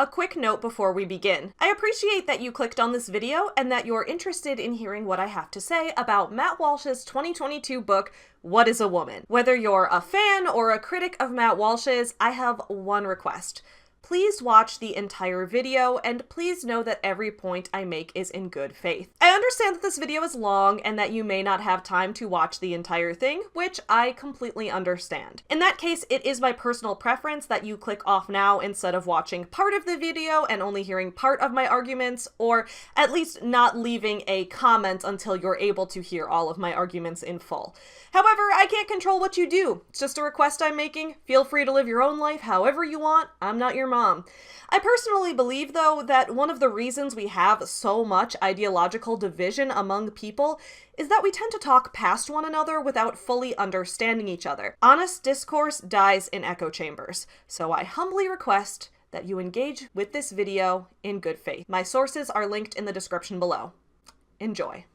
A quick note before we begin. I appreciate that you clicked on this video and that you're interested in hearing what I have to say about Matt Walsh's 2022 book, What is a Woman? Whether you're a fan or a critic of Matt Walsh's, I have one request. Please watch the entire video, and please know that every point I make is in good faith. I understand that this video is long and that you may not have time to watch the entire thing, which I completely understand. In that case, it is my personal preference that you click off now instead of watching part of the video and only hearing part of my arguments, or at least not leaving a comment until you're able to hear all of my arguments in full. However, I can't control what you do. It's just a request I'm making. Feel free to live your own life however you want. I'm not your mom. I personally believe, though, that one of the reasons we have so much ideological division among people is that we tend to talk past one another without fully understanding each other. Honest discourse dies in echo chambers, so I humbly request that you engage with this video in good faith. My sources are linked in the description below. Enjoy.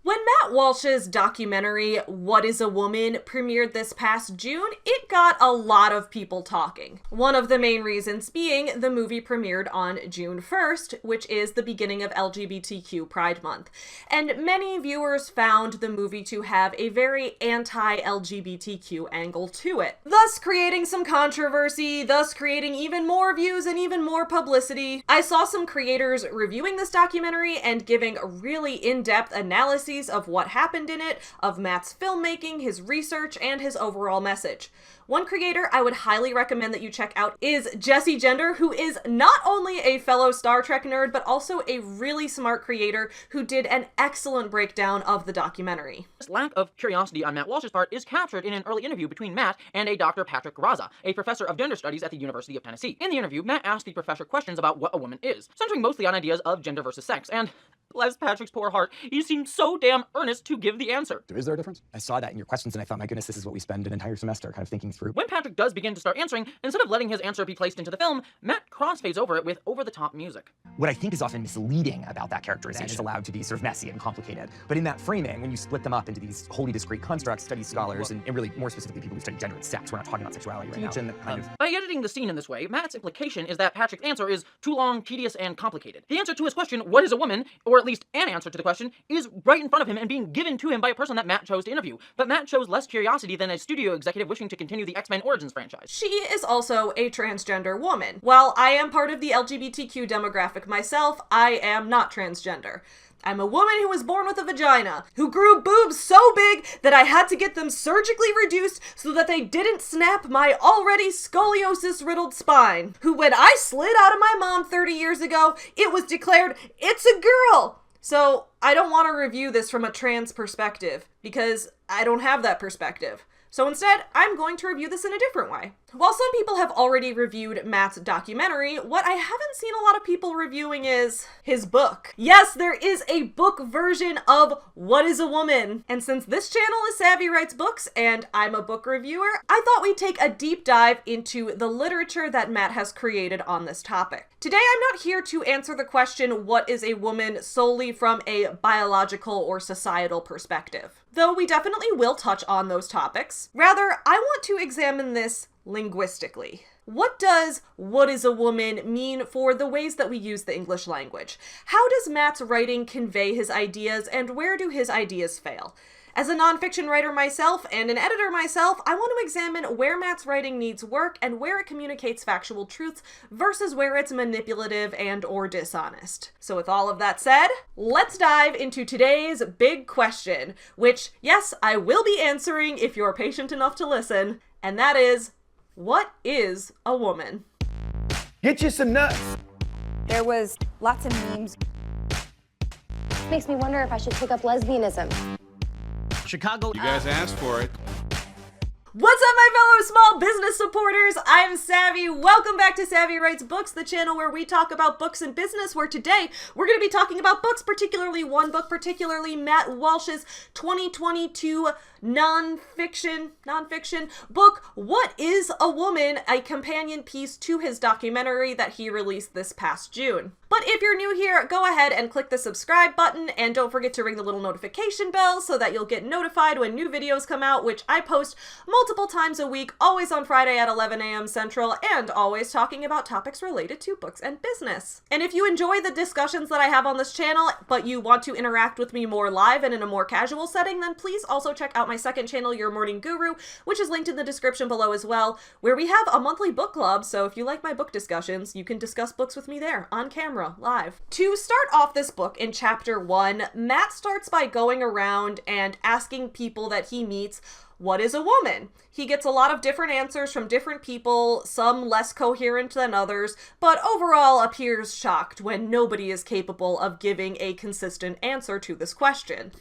When Matt Walsh's documentary, What is a Woman, premiered this past June, it got a lot of people talking. One of the main reasons being the movie premiered on June 1st, which is the beginning of LGBTQ Pride Month. And many viewers found the movie to have a very anti-LGBTQ angle to it, thus creating some controversy, thus creating even more views and even more publicity. I saw some creators reviewing this documentary and giving really in-depth analyses of what happened in it, of Matt's filmmaking, his research, and his overall message. One creator I would highly recommend that you check out is Jesse Gender, who is not only a fellow Star Trek nerd, but also a really smart creator who did an excellent breakdown of the documentary. This lack of curiosity on Matt Walsh's part is captured in an early interview between Matt and a Dr. Patrick Raza, a professor of gender studies at the University of Tennessee. In the interview, Matt asked the professor questions about what a woman is, centering mostly on ideas of gender versus sex, and bless Patrick's poor heart, he seemed so damn earnest to give the answer. Is there a difference? I saw that in your questions and I thought, my goodness, this is what we spend an entire semester kind of thinking through. When Patrick does begin to start answering, instead of letting his answer be placed into the film, Matt crossfades over it with over-the-top music. What I think is often misleading about that characterization is allowed to be sort of messy and complicated. But in that framing, when you split them up into these wholly discrete constructs, studies scholars, and really more specifically people who study gender and sex, we're not talking about sexuality right now. By editing the scene in this way, Matt's implication is that Patrick's answer is too long, tedious, and complicated. The answer to his question, what is a woman, or at least an answer to the question, is right in front of him and being given to him by a person that Matt chose to interview. But Matt shows less curiosity than a studio executive wishing to continue the X-Men Origins franchise. She is also a transgender woman. While I am part of the LGBTQ demographic myself, I am not transgender. I'm a woman who was born with a vagina, who grew boobs so big that I had to get them surgically reduced so that they didn't snap my already scoliosis-riddled spine, who when I slid out of my mom 30 years ago, it was declared, it's a girl! So I don't want to review this from a trans perspective, because I don't have that perspective. So instead, I'm going to review this in a different way. While some people have already reviewed Matt's documentary, what I haven't seen a lot of people reviewing is his book. Yes, there is a book version of What is a Woman? And since this channel is Savvy Writes Books and I'm a book reviewer, I thought we'd take a deep dive into the literature that Matt has created on this topic. Today, I'm not here to answer the question, what is a woman, solely from a biological or societal perspective, though we definitely will touch on those topics. Rather, I want to examine this linguistically. What does what is a woman mean for the ways that we use the English language? How does Matt's writing convey his ideas, and where do his ideas fail? As a nonfiction writer myself and an editor myself, I want to examine where Matt's writing needs work and where it communicates factual truths versus where it's manipulative and or dishonest. So with all of that said, let's dive into today's big question, which, yes, I will be answering if you're patient enough to listen, and that is, what is a woman? Get you some nuts. There was lots of memes. Makes me wonder if I should take up lesbianism. Chicago. You guys asked for it. What's up, my fellow small business supporters? I'm Savvy. Welcome back to Savvy Writes Books, the channel where we talk about books and business, where today we're going to be talking about books, particularly one book, particularly Matt Walsh's 2022 nonfiction book, What is a Woman?, a companion piece to his documentary that he released this past June. But if you're new here, go ahead and click the subscribe button, and don't forget to ring the little notification bell so that you'll get notified when new videos come out, which I post multiple times a week, always on Friday at 11 a.m. Central, and always talking about topics related to books and business. And if you enjoy the discussions that I have on this channel, but you want to interact with me more live and in a more casual setting, then please also check out my second channel, Your Morning Guru, which is linked in the description below as well, where we have a monthly book club, so if you like my book discussions, you can discuss books with me there, on camera, live. To start off this book in chapter 1, Matt starts by going around and asking people that he meets, what is a woman? He gets a lot of different answers from different people, some less coherent than others, but overall appears shocked when nobody is capable of giving a consistent answer to this question.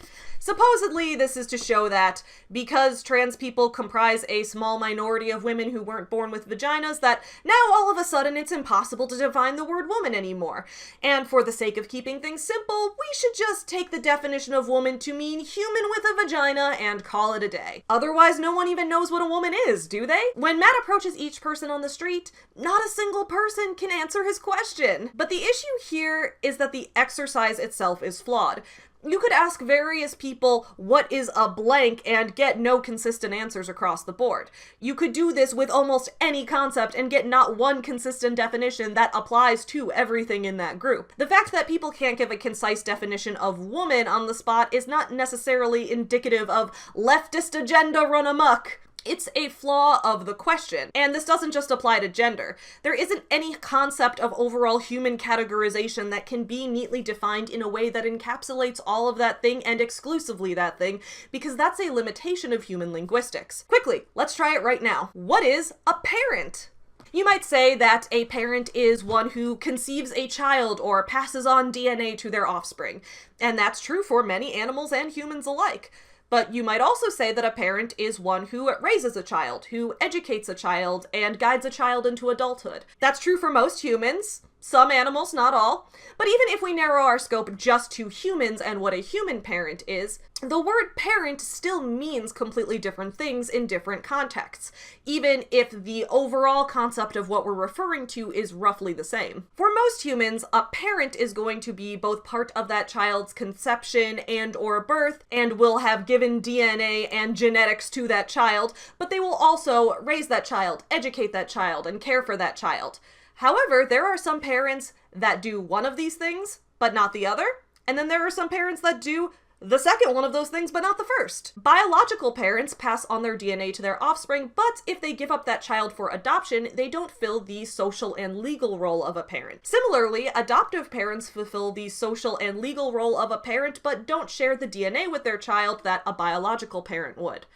Supposedly, this is to show that because trans people comprise a small minority of women who weren't born with vaginas, that now all of a sudden it's impossible to define the word woman anymore. And for the sake of keeping things simple, we should just take the definition of woman to mean human with a vagina and call it a day. Otherwise, no one even knows what a woman is, do they? When Matt approaches each person on the street, not a single person can answer his question. But the issue here is that the exercise itself is flawed. You could ask various people, what is a blank, and get no consistent answers across the board. You could do this with almost any concept and get not one consistent definition that applies to everything in that group. The fact that people can't give a concise definition of woman on the spot is not necessarily indicative of leftist agenda run amok. It's a flaw of the question, and this doesn't just apply to gender. There isn't any concept of overall human categorization that can be neatly defined in a way that encapsulates all of that thing and exclusively that thing, because that's a limitation of human linguistics. Quickly, let's try it right now. What is a parent? You might say that a parent is one who conceives a child or passes on DNA to their offspring, and that's true for many animals and humans alike. But you might also say that a parent is one who raises a child, who educates a child, and guides a child into adulthood. That's true for most humans, some animals, not all. But even if we narrow our scope just to humans and what a human parent is, the word parent still means completely different things in different contexts, even if the overall concept of what we're referring to is roughly the same. For most humans, a parent is going to be both part of that child's conception and or birth, and will have given DNA and genetics to that child, but they will also raise that child, educate that child, and care for that child. However, there are some parents that do one of these things, but not the other, and then there are some parents that do the second one of those things, but not the first. Biological parents pass on their DNA to their offspring, but if they give up that child for adoption, they don't fill the social and legal role of a parent. Similarly, adoptive parents fulfill the social and legal role of a parent, but don't share the DNA with their child that a biological parent would.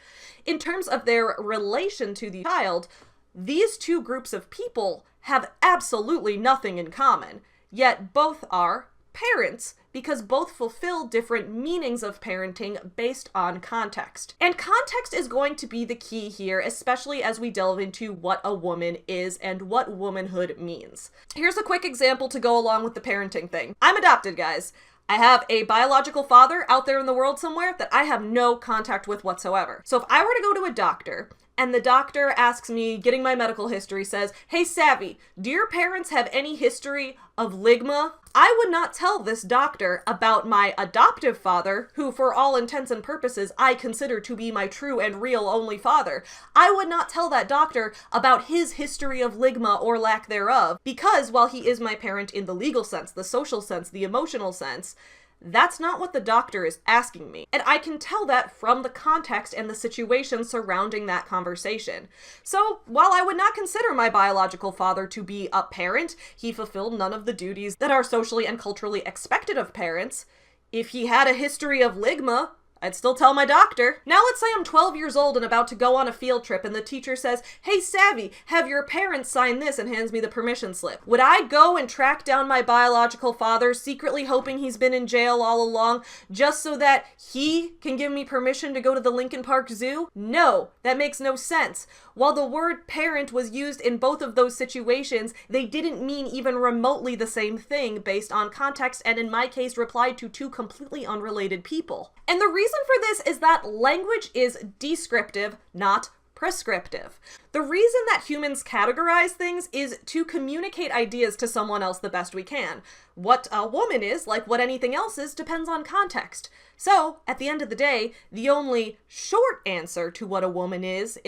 In terms of their relation to the child, these two groups of people have absolutely nothing in common, yet both are parents because both fulfill different meanings of parenting based on context. And context is going to be the key here, especially as we delve into what a woman is and what womanhood means. Here's a quick example to go along with the parenting thing. I'm adopted, guys. I have a biological father out there in the world somewhere that I have no contact with whatsoever. So if I were to go to a doctor and the doctor asks me, getting my medical history, says, hey, Savvy, do your parents have any history of ligma? I would not tell this doctor about my adoptive father, who for all intents and purposes I consider to be my true and real only father. I would not tell that doctor about his history of ligma or lack thereof, because while he is my parent in the legal sense, the social sense, the emotional sense, that's not what the doctor is asking me. And I can tell that from the context and the situation surrounding that conversation. So, while I would not consider my biological father to be a parent, he fulfilled none of the duties that are socially and culturally expected of parents. If he had a history of ligma, I'd still tell my doctor. Now let's say I'm 12 years old and about to go on a field trip and the teacher says, hey Savvy, have your parents sign this, and hands me the permission slip. Would I go and track down my biological father, secretly hoping he's been in jail all along, just so that he can give me permission to go to the Lincoln Park Zoo? No, that makes no sense. While the word parent was used in both of those situations, they didn't mean even remotely the same thing based on context, and in my case replied to two completely unrelated people. And the reason reason for this is that language is descriptive, not prescriptive. The reason that humans categorize things is to communicate ideas to someone else the best we can. What a woman is, like what anything else is, depends on context. So, at the end of the day, the only short answer to what a woman is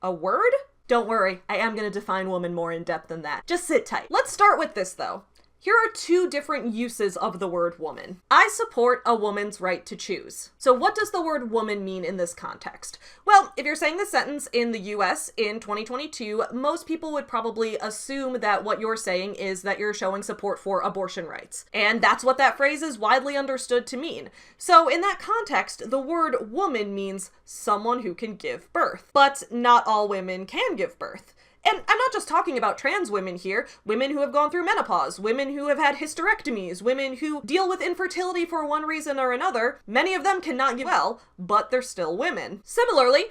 a word? Don't worry, I am going to define woman more in depth than that. Just sit tight. Let's start with this though. Here are two different uses of the word woman. I support a woman's right to choose. So what does the word woman mean in this context? Well, if you're saying this sentence in the US in 2022, most people would probably assume that what you're saying is that you're showing support for abortion rights. And that's what that phrase is widely understood to mean. So in that context, the word woman means someone who can give birth. But not all women can give birth. And I'm not just talking about trans women here, women who have gone through menopause, women who have had hysterectomies, women who deal with infertility for one reason or another. Many of them cannot give well, but they're still women. Similarly,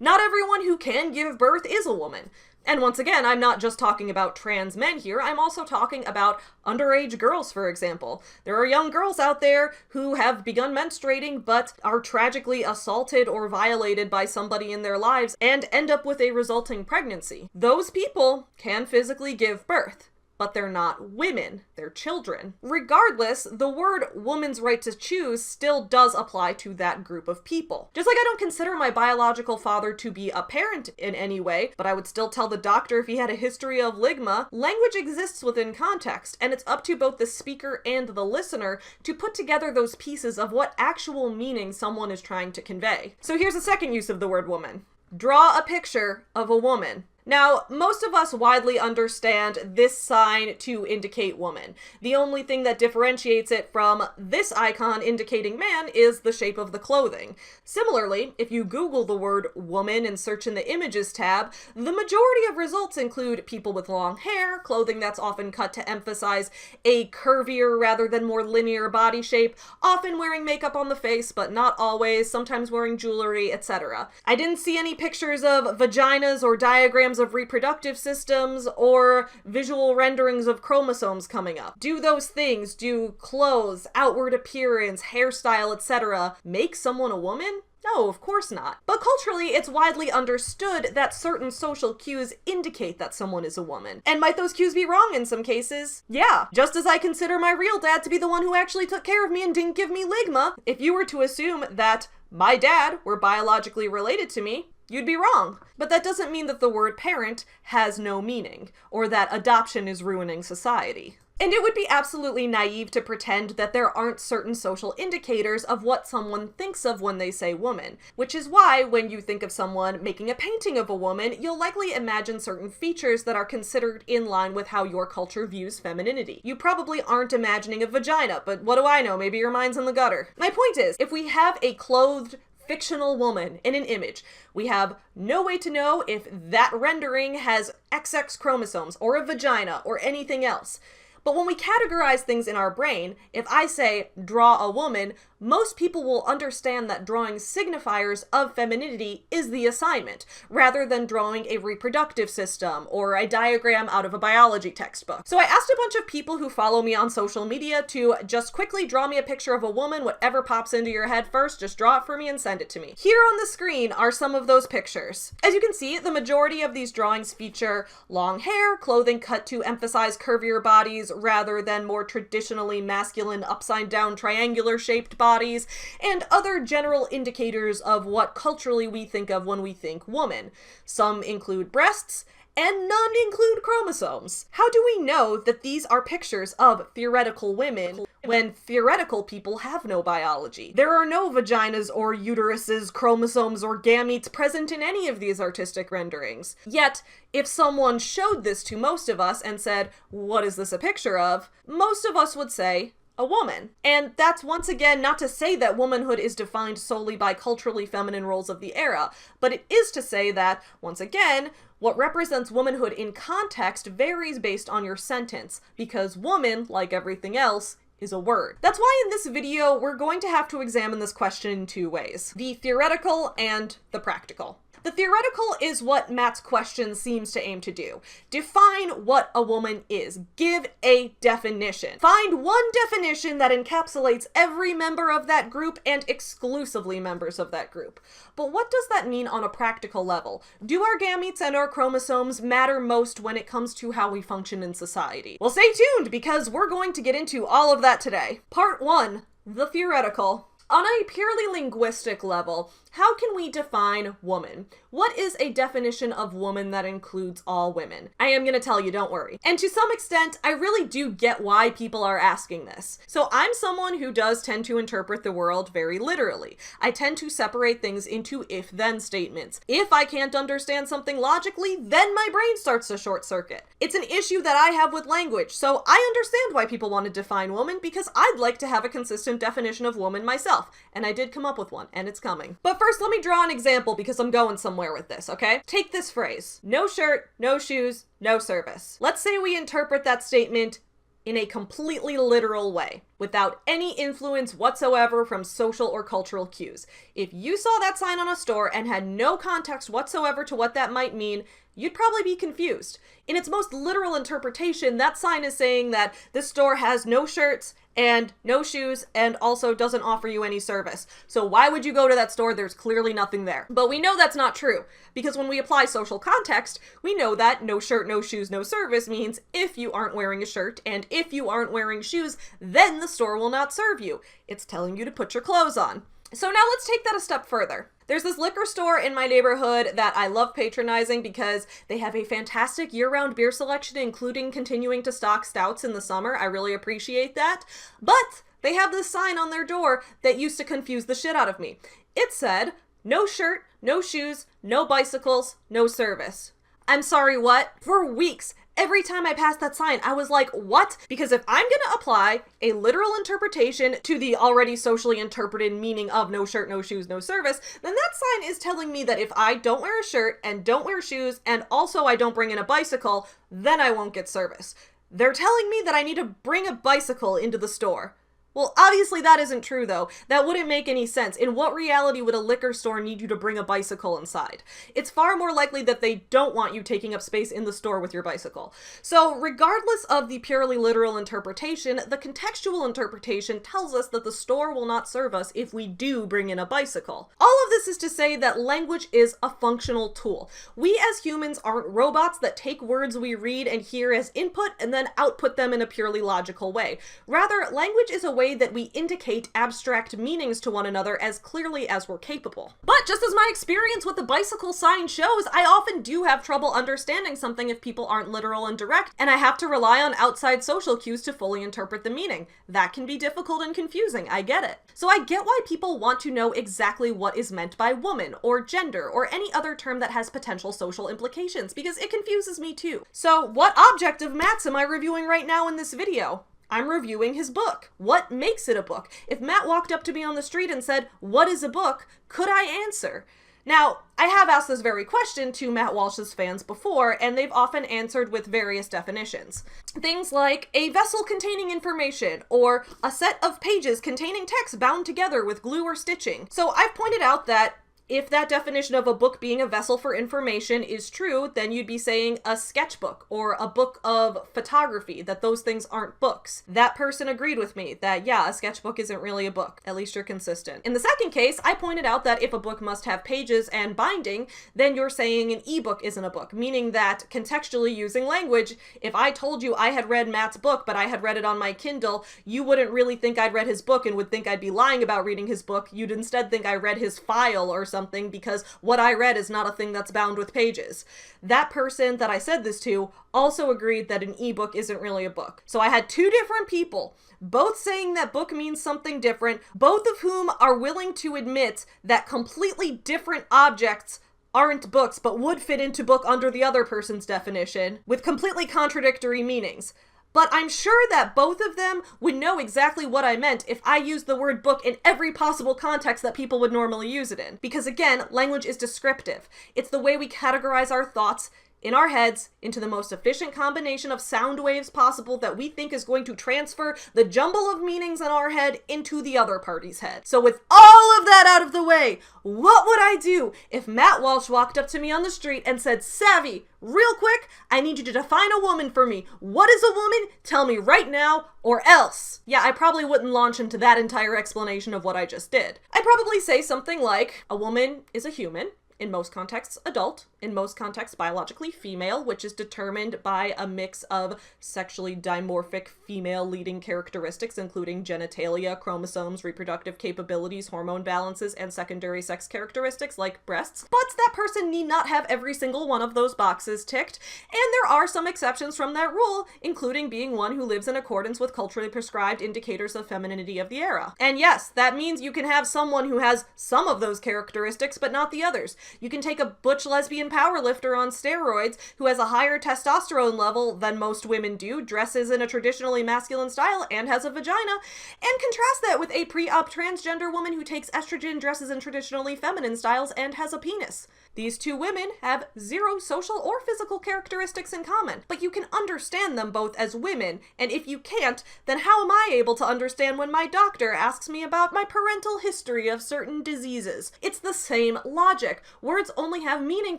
not everyone who can give birth is a woman. And once again, I'm not just talking about trans men here, I'm also talking about underage girls, for example. There are young girls out there who have begun menstruating but are tragically assaulted or violated by somebody in their lives and end up with a resulting pregnancy. Those people can physically give birth, but they're not women, they're children. Regardless, the word woman's right to choose still does apply to that group of people. Just like I don't consider my biological father to be a parent in any way, but I would still tell the doctor if he had a history of ligma, language exists within context, and it's up to both the speaker and the listener to put together those pieces of what actual meaning someone is trying to convey. So here's a second use of the word woman. Draw a picture of a woman. Now, most of us widely understand this sign to indicate woman. The only thing that differentiates it from this icon indicating man is the shape of the clothing. Similarly, if you Google the word woman and search in the images tab, the majority of results include people with long hair, clothing that's often cut to emphasize a curvier rather than more linear body shape, often wearing makeup on the face, but not always, sometimes wearing jewelry, etc. I didn't see any pictures of vaginas or diagrams of reproductive systems or visual renderings of chromosomes coming up. Do those things, do clothes, outward appearance, hairstyle, etc., make someone a woman? No, of course not. But culturally, it's widely understood that certain social cues indicate that someone is a woman. And might those cues be wrong in some cases? Yeah. Just as I consider my real dad to be the one who actually took care of me and didn't give me ligma, if you were to assume that my dad were biologically related to me, you'd be wrong. But that doesn't mean that the word parent has no meaning, or that adoption is ruining society. And it would be absolutely naive to pretend that there aren't certain social indicators of what someone thinks of when they say woman, which is why when you think of someone making a painting of a woman, you'll likely imagine certain features that are considered in line with how your culture views femininity. You probably aren't imagining a vagina, but what do I know? Maybe your mind's in the gutter. My point is, if we have a clothed fictional woman in an image, we have no way to know if that rendering has XX chromosomes or a vagina or anything else. But when we categorize things in our brain, if I say, draw a woman, most people will understand that drawing signifiers of femininity is the assignment, rather than drawing a reproductive system or a diagram out of a biology textbook. So I asked a bunch of people who follow me on social media to just quickly draw me a picture of a woman, whatever pops into your head first, just draw it for me and send it to me. Here on the screen are some of those pictures. As you can see, the majority of these drawings feature long hair, clothing cut to emphasize curvier bodies, rather than more traditionally masculine upside-down triangular-shaped bodies, and other general indicators of what culturally we think of when we think woman. Some include breasts, and none include chromosomes. How do we know that these are pictures of theoretical women when theoretical people have no biology? There are no vaginas or uteruses, chromosomes, or gametes present in any of these artistic renderings. Yet, if someone showed this to most of us and said, "What is this a picture of?" most of us would say, a woman. And that's once again not to say that womanhood is defined solely by culturally feminine roles of the era, but it is to say that, once again, what represents womanhood in context varies based on your sentence, because woman, like everything else, is a word. That's why in this video, we're going to have to examine this question in two ways: the theoretical and the practical. The theoretical is what Matt's question seems to aim to do. Define what a woman is. Give a definition. Find one definition that encapsulates every member of that group and exclusively members of that group. But what does that mean on a practical level? Do our gametes and our chromosomes matter most when it comes to how we function in society? Well, stay tuned because we're going to get into all of that today. Part 1, the theoretical. On a purely linguistic level, how can we define woman? What is a definition of woman that includes all women? I am going to tell you, don't worry. And to some extent, I really do get why people are asking this. So I'm someone who does tend to interpret the world very literally. I tend to separate things into if-then statements. If I can't understand something logically, then my brain starts to short circuit. It's an issue that I have with language, so I understand why people want to define woman because I'd like to have a consistent definition of woman myself. And I did come up with one, and it's coming. But first, let me draw an example because I'm going somewhere with this, okay? Take this phrase. No shirt, no shoes, no service. Let's say we interpret that statement in a completely literal way, without any influence whatsoever from social or cultural cues. If you saw that sign on a store and had no context whatsoever to what that might mean, you'd probably be confused. In its most literal interpretation, that sign is saying that this store has no shirts and no shoes and also doesn't offer you any service. So why would you go to that store? There's clearly nothing there. But we know that's not true because when we apply social context, we know that no shirt, no shoes, no service means if you aren't wearing a shirt and if you aren't wearing shoes, then the store will not serve you. It's telling you to put your clothes on. So now let's take that a step further. There's this liquor store in my neighborhood that I love patronizing because they have a fantastic year-round beer selection, including continuing to stock stouts in the summer. I really appreciate that. But they have this sign on their door that used to confuse the shit out of me. It said, no shirt, no shoes, no bicycles, no service. I'm sorry, what? For weeks, every time I passed that sign, I was like, what? Because if I'm gonna apply a literal interpretation to the already socially interpreted meaning of no shirt, no shoes, no service, then that sign is telling me that if I don't wear a shirt and don't wear shoes and also I don't bring in a bicycle, then I won't get service. They're telling me that I need to bring a bicycle into the store. Well, obviously that isn't true though. That wouldn't make any sense. In what reality would a liquor store need you to bring a bicycle inside? It's far more likely that they don't want you taking up space in the store with your bicycle. So regardless of the purely literal interpretation, the contextual interpretation tells us that the store will not serve us if we do bring in a bicycle. All of this is to say that language is a functional tool. We as humans aren't robots that take words we read and hear as input and then output them in a purely logical way. Rather, language is a way that we indicate abstract meanings to one another as clearly as we're capable. But just as my experience with the bicycle sign shows, I often do have trouble understanding something if people aren't literal and direct, and I have to rely on outside social cues to fully interpret the meaning. That can be difficult and confusing, I get it. So I get why people want to know exactly what is meant by woman, or gender, or any other term that has potential social implications, because it confuses me too. So what object of Matt's am I reviewing right now in this video? I'm reviewing his book. What makes it a book? If Matt walked up to me on the street and said, "What is a book?" could I answer? Now, I have asked this very question to Matt Walsh's fans before, and they've often answered with various definitions. Things like a vessel containing information, or a set of pages containing text bound together with glue or stitching. So I've pointed out that if that definition of a book being a vessel for information is true, then you'd be saying a sketchbook or a book of photography, that those things aren't books. That person agreed with me that, yeah, a sketchbook isn't really a book. At least you're consistent. In the second case, I pointed out that if a book must have pages and binding, then you're saying an ebook isn't a book, meaning that contextually using language, if I told you I had read Matt's book, but I had read it on my Kindle, you wouldn't really think I'd read his book and would think I'd be lying about reading his book. You'd instead think I read his file or something, because what I read is not a thing that's bound with pages. That person that I said this to also agreed that an ebook isn't really a book. So I had two different people, both saying that book means something different, both of whom are willing to admit that completely different objects aren't books, but would fit into book under the other person's definition, with completely contradictory meanings. But I'm sure that both of them would know exactly what I meant if I used the word book in every possible context that people would normally use it in. Because again, language is descriptive. It's the way we categorize our thoughts. in our heads into the most efficient combination of sound waves possible that we think is going to transfer the jumble of meanings in our head into the other party's head. So with all of that out of the way, what would I do if Matt Walsh walked up to me on the street and said, "Savvy, real quick, I need you to define a woman for me. What is a woman? Tell me right now, or else." Yeah, I probably wouldn't launch into that entire explanation of what I just did. I'd probably say something like, a woman is a human, in most contexts adult, in most contexts biologically female, which is determined by a mix of sexually dimorphic female leading characteristics, including genitalia, chromosomes, reproductive capabilities, hormone balances, and secondary sex characteristics like breasts. But that person need not have every single one of those boxes ticked, and there are some exceptions from that rule, including being one who lives in accordance with culturally prescribed indicators of femininity of the era. And yes, that means you can have someone who has some of those characteristics, but not the others. You can take a butch lesbian powerlifter on steroids who has a higher testosterone level than most women do, dresses in a traditionally masculine style, and has a vagina, and contrast that with a pre-op transgender woman who takes estrogen, dresses in traditionally feminine styles, and has a penis. These two women have zero social or physical characteristics in common, but you can understand them both as women, and if you can't, then how am I able to understand when my doctor asks me about my parental history of certain diseases? It's the same logic. Words only have meaning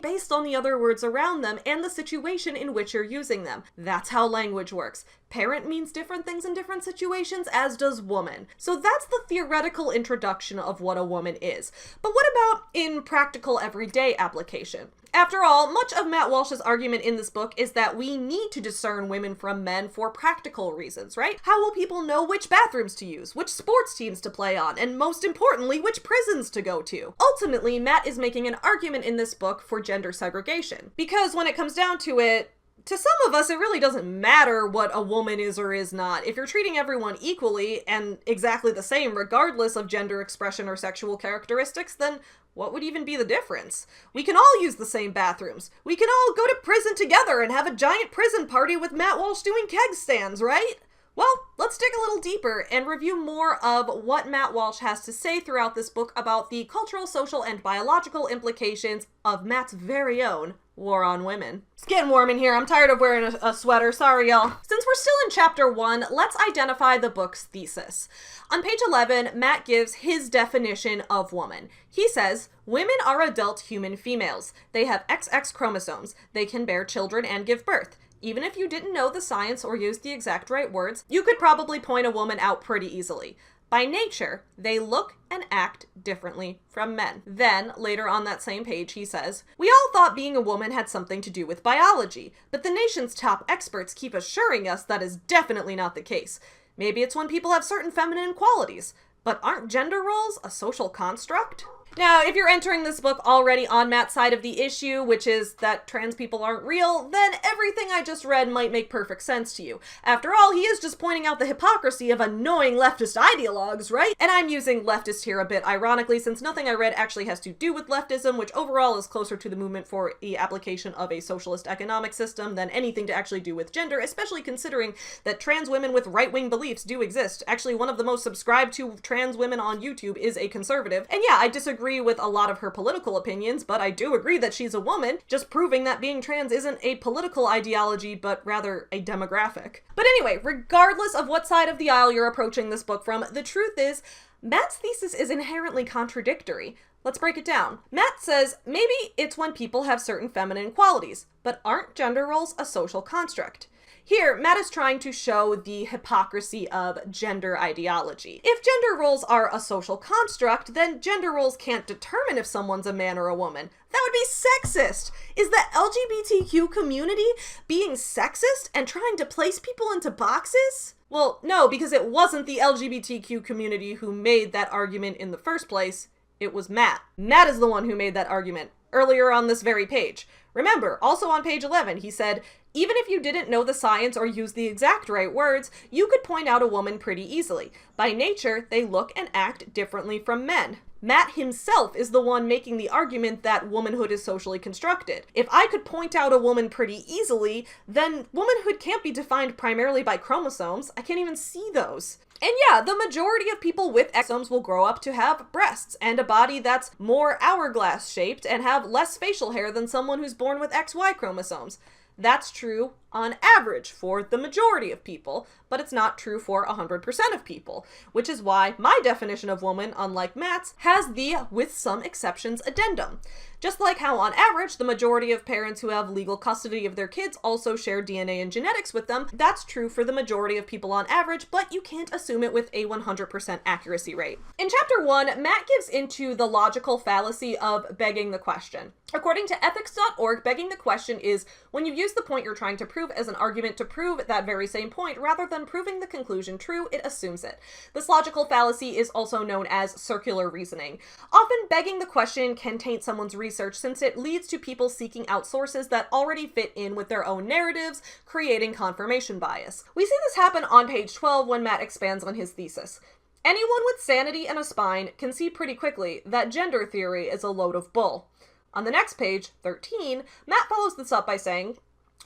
based on the other words around them and the situation in which you're using them. That's how language works. Parent means different things in different situations, as does woman. So that's the theoretical introduction of what a woman is. But what about in practical everyday application? After all, much of Matt Walsh's argument in this book is that we need to discern women from men for practical reasons, right? How will people know which bathrooms to use, which sports teams to play on, and most importantly, which prisons to go to? Ultimately, Matt is making an argument in this book for gender segregation. Because when it comes down to it, to some of us, it really doesn't matter what a woman is or is not. If you're treating everyone equally and exactly the same, regardless of gender expression or sexual characteristics, then what would even be the difference? We can all use the same bathrooms. We can all go to prison together and have a giant prison party with Matt Walsh doing keg stands, right? Well, let's dig a little deeper and review more of what Matt Walsh has to say throughout this book about the cultural, social, and biological implications of Matt's very own War on Women. It's getting warm in here. I'm tired of wearing a sweater. Sorry, y'all. Since we're still in chapter 1, let's identify the book's thesis. On page 11, Matt gives his definition of woman. He says, women are adult human females. They have XX chromosomes. They can bear children and give birth. Even if you didn't know the science or use the exact right words, you could probably point a woman out pretty easily. By nature, they look and act differently from men. Then, later on that same page, he says, we all thought being a woman had something to do with biology, but the nation's top experts keep assuring us that is definitely not the case. Maybe it's when people have certain feminine qualities, but aren't gender roles a social construct? Now, if you're entering this book already on Matt's side of the issue, which is that trans people aren't real, then everything I just read might make perfect sense to you. After all, he is just pointing out the hypocrisy of annoying leftist ideologues, right? And I'm using leftist here a bit ironically, since nothing I read actually has to do with leftism, which overall is closer to the movement for the application of a socialist economic system than anything to actually do with gender, especially considering that trans women with right-wing beliefs do exist. Actually, one of the most subscribed to trans women on YouTube is a conservative. And yeah, I disagree with a lot of her political opinions, but I do agree that she's a woman, just proving that being trans isn't a political ideology, but rather a demographic. But anyway, regardless of what side of the aisle you're approaching this book from, the truth is, Matt's thesis is inherently contradictory. Let's break it down. Matt says, maybe it's when people have certain feminine qualities, but aren't gender roles a social construct? Here, Matt is trying to show the hypocrisy of gender ideology. If gender roles are a social construct, then gender roles can't determine if someone's a man or a woman. That would be sexist. Is the LGBTQ community being sexist and trying to place people into boxes? Well, no, because it wasn't the LGBTQ community who made that argument in the first place. It was Matt. Matt is the one who made that argument earlier on this very page. Remember, also on page 11, he said, even if you didn't know the science or use the exact right words, you could point out a woman pretty easily. By nature, they look and act differently from men. Matt himself is the one making the argument that womanhood is socially constructed. If I could point out a woman pretty easily, then womanhood can't be defined primarily by chromosomes. I can't even see those. And yeah, the majority of people with X-chromosomes will grow up to have breasts and a body that's more hourglass shaped and have less facial hair than someone who's born with XY chromosomes. That's true on average for the majority of people, but it's not true for 100% of people, which is why my definition of woman, unlike Matt's, has the with some exceptions addendum. Just like how on average, the majority of parents who have legal custody of their kids also share DNA and genetics with them, that's true for the majority of people on average, but you can't assume it with a 100% accuracy rate. In chapter 1, Matt gives into the logical fallacy of begging the question. According to ethics.org, begging the question is when you use the point you're trying to prove as an argument to prove that very same point, rather than proving the conclusion true, it assumes it. This logical fallacy is also known as circular reasoning. Often begging the question can taint someone's research since it leads to people seeking out sources that already fit in with their own narratives, creating confirmation bias. We see this happen on page 12 when Matt expands on his thesis. Anyone with sanity and a spine can see pretty quickly that gender theory is a load of bull. On the next page, 13, Matt follows this up by saying,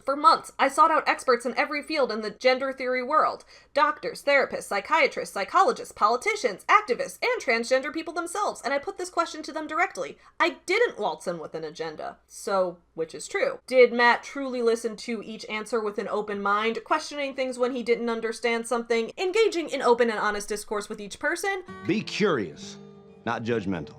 for months, I sought out experts in every field in the gender theory world. Doctors, therapists, psychiatrists, psychologists, politicians, activists, and transgender people themselves, and I put this question to them directly. I didn't waltz in with an agenda. So, which is true? Did Matt truly listen to each answer with an open mind, questioning things when he didn't understand something, engaging in open and honest discourse with each person? Be curious, not judgmental.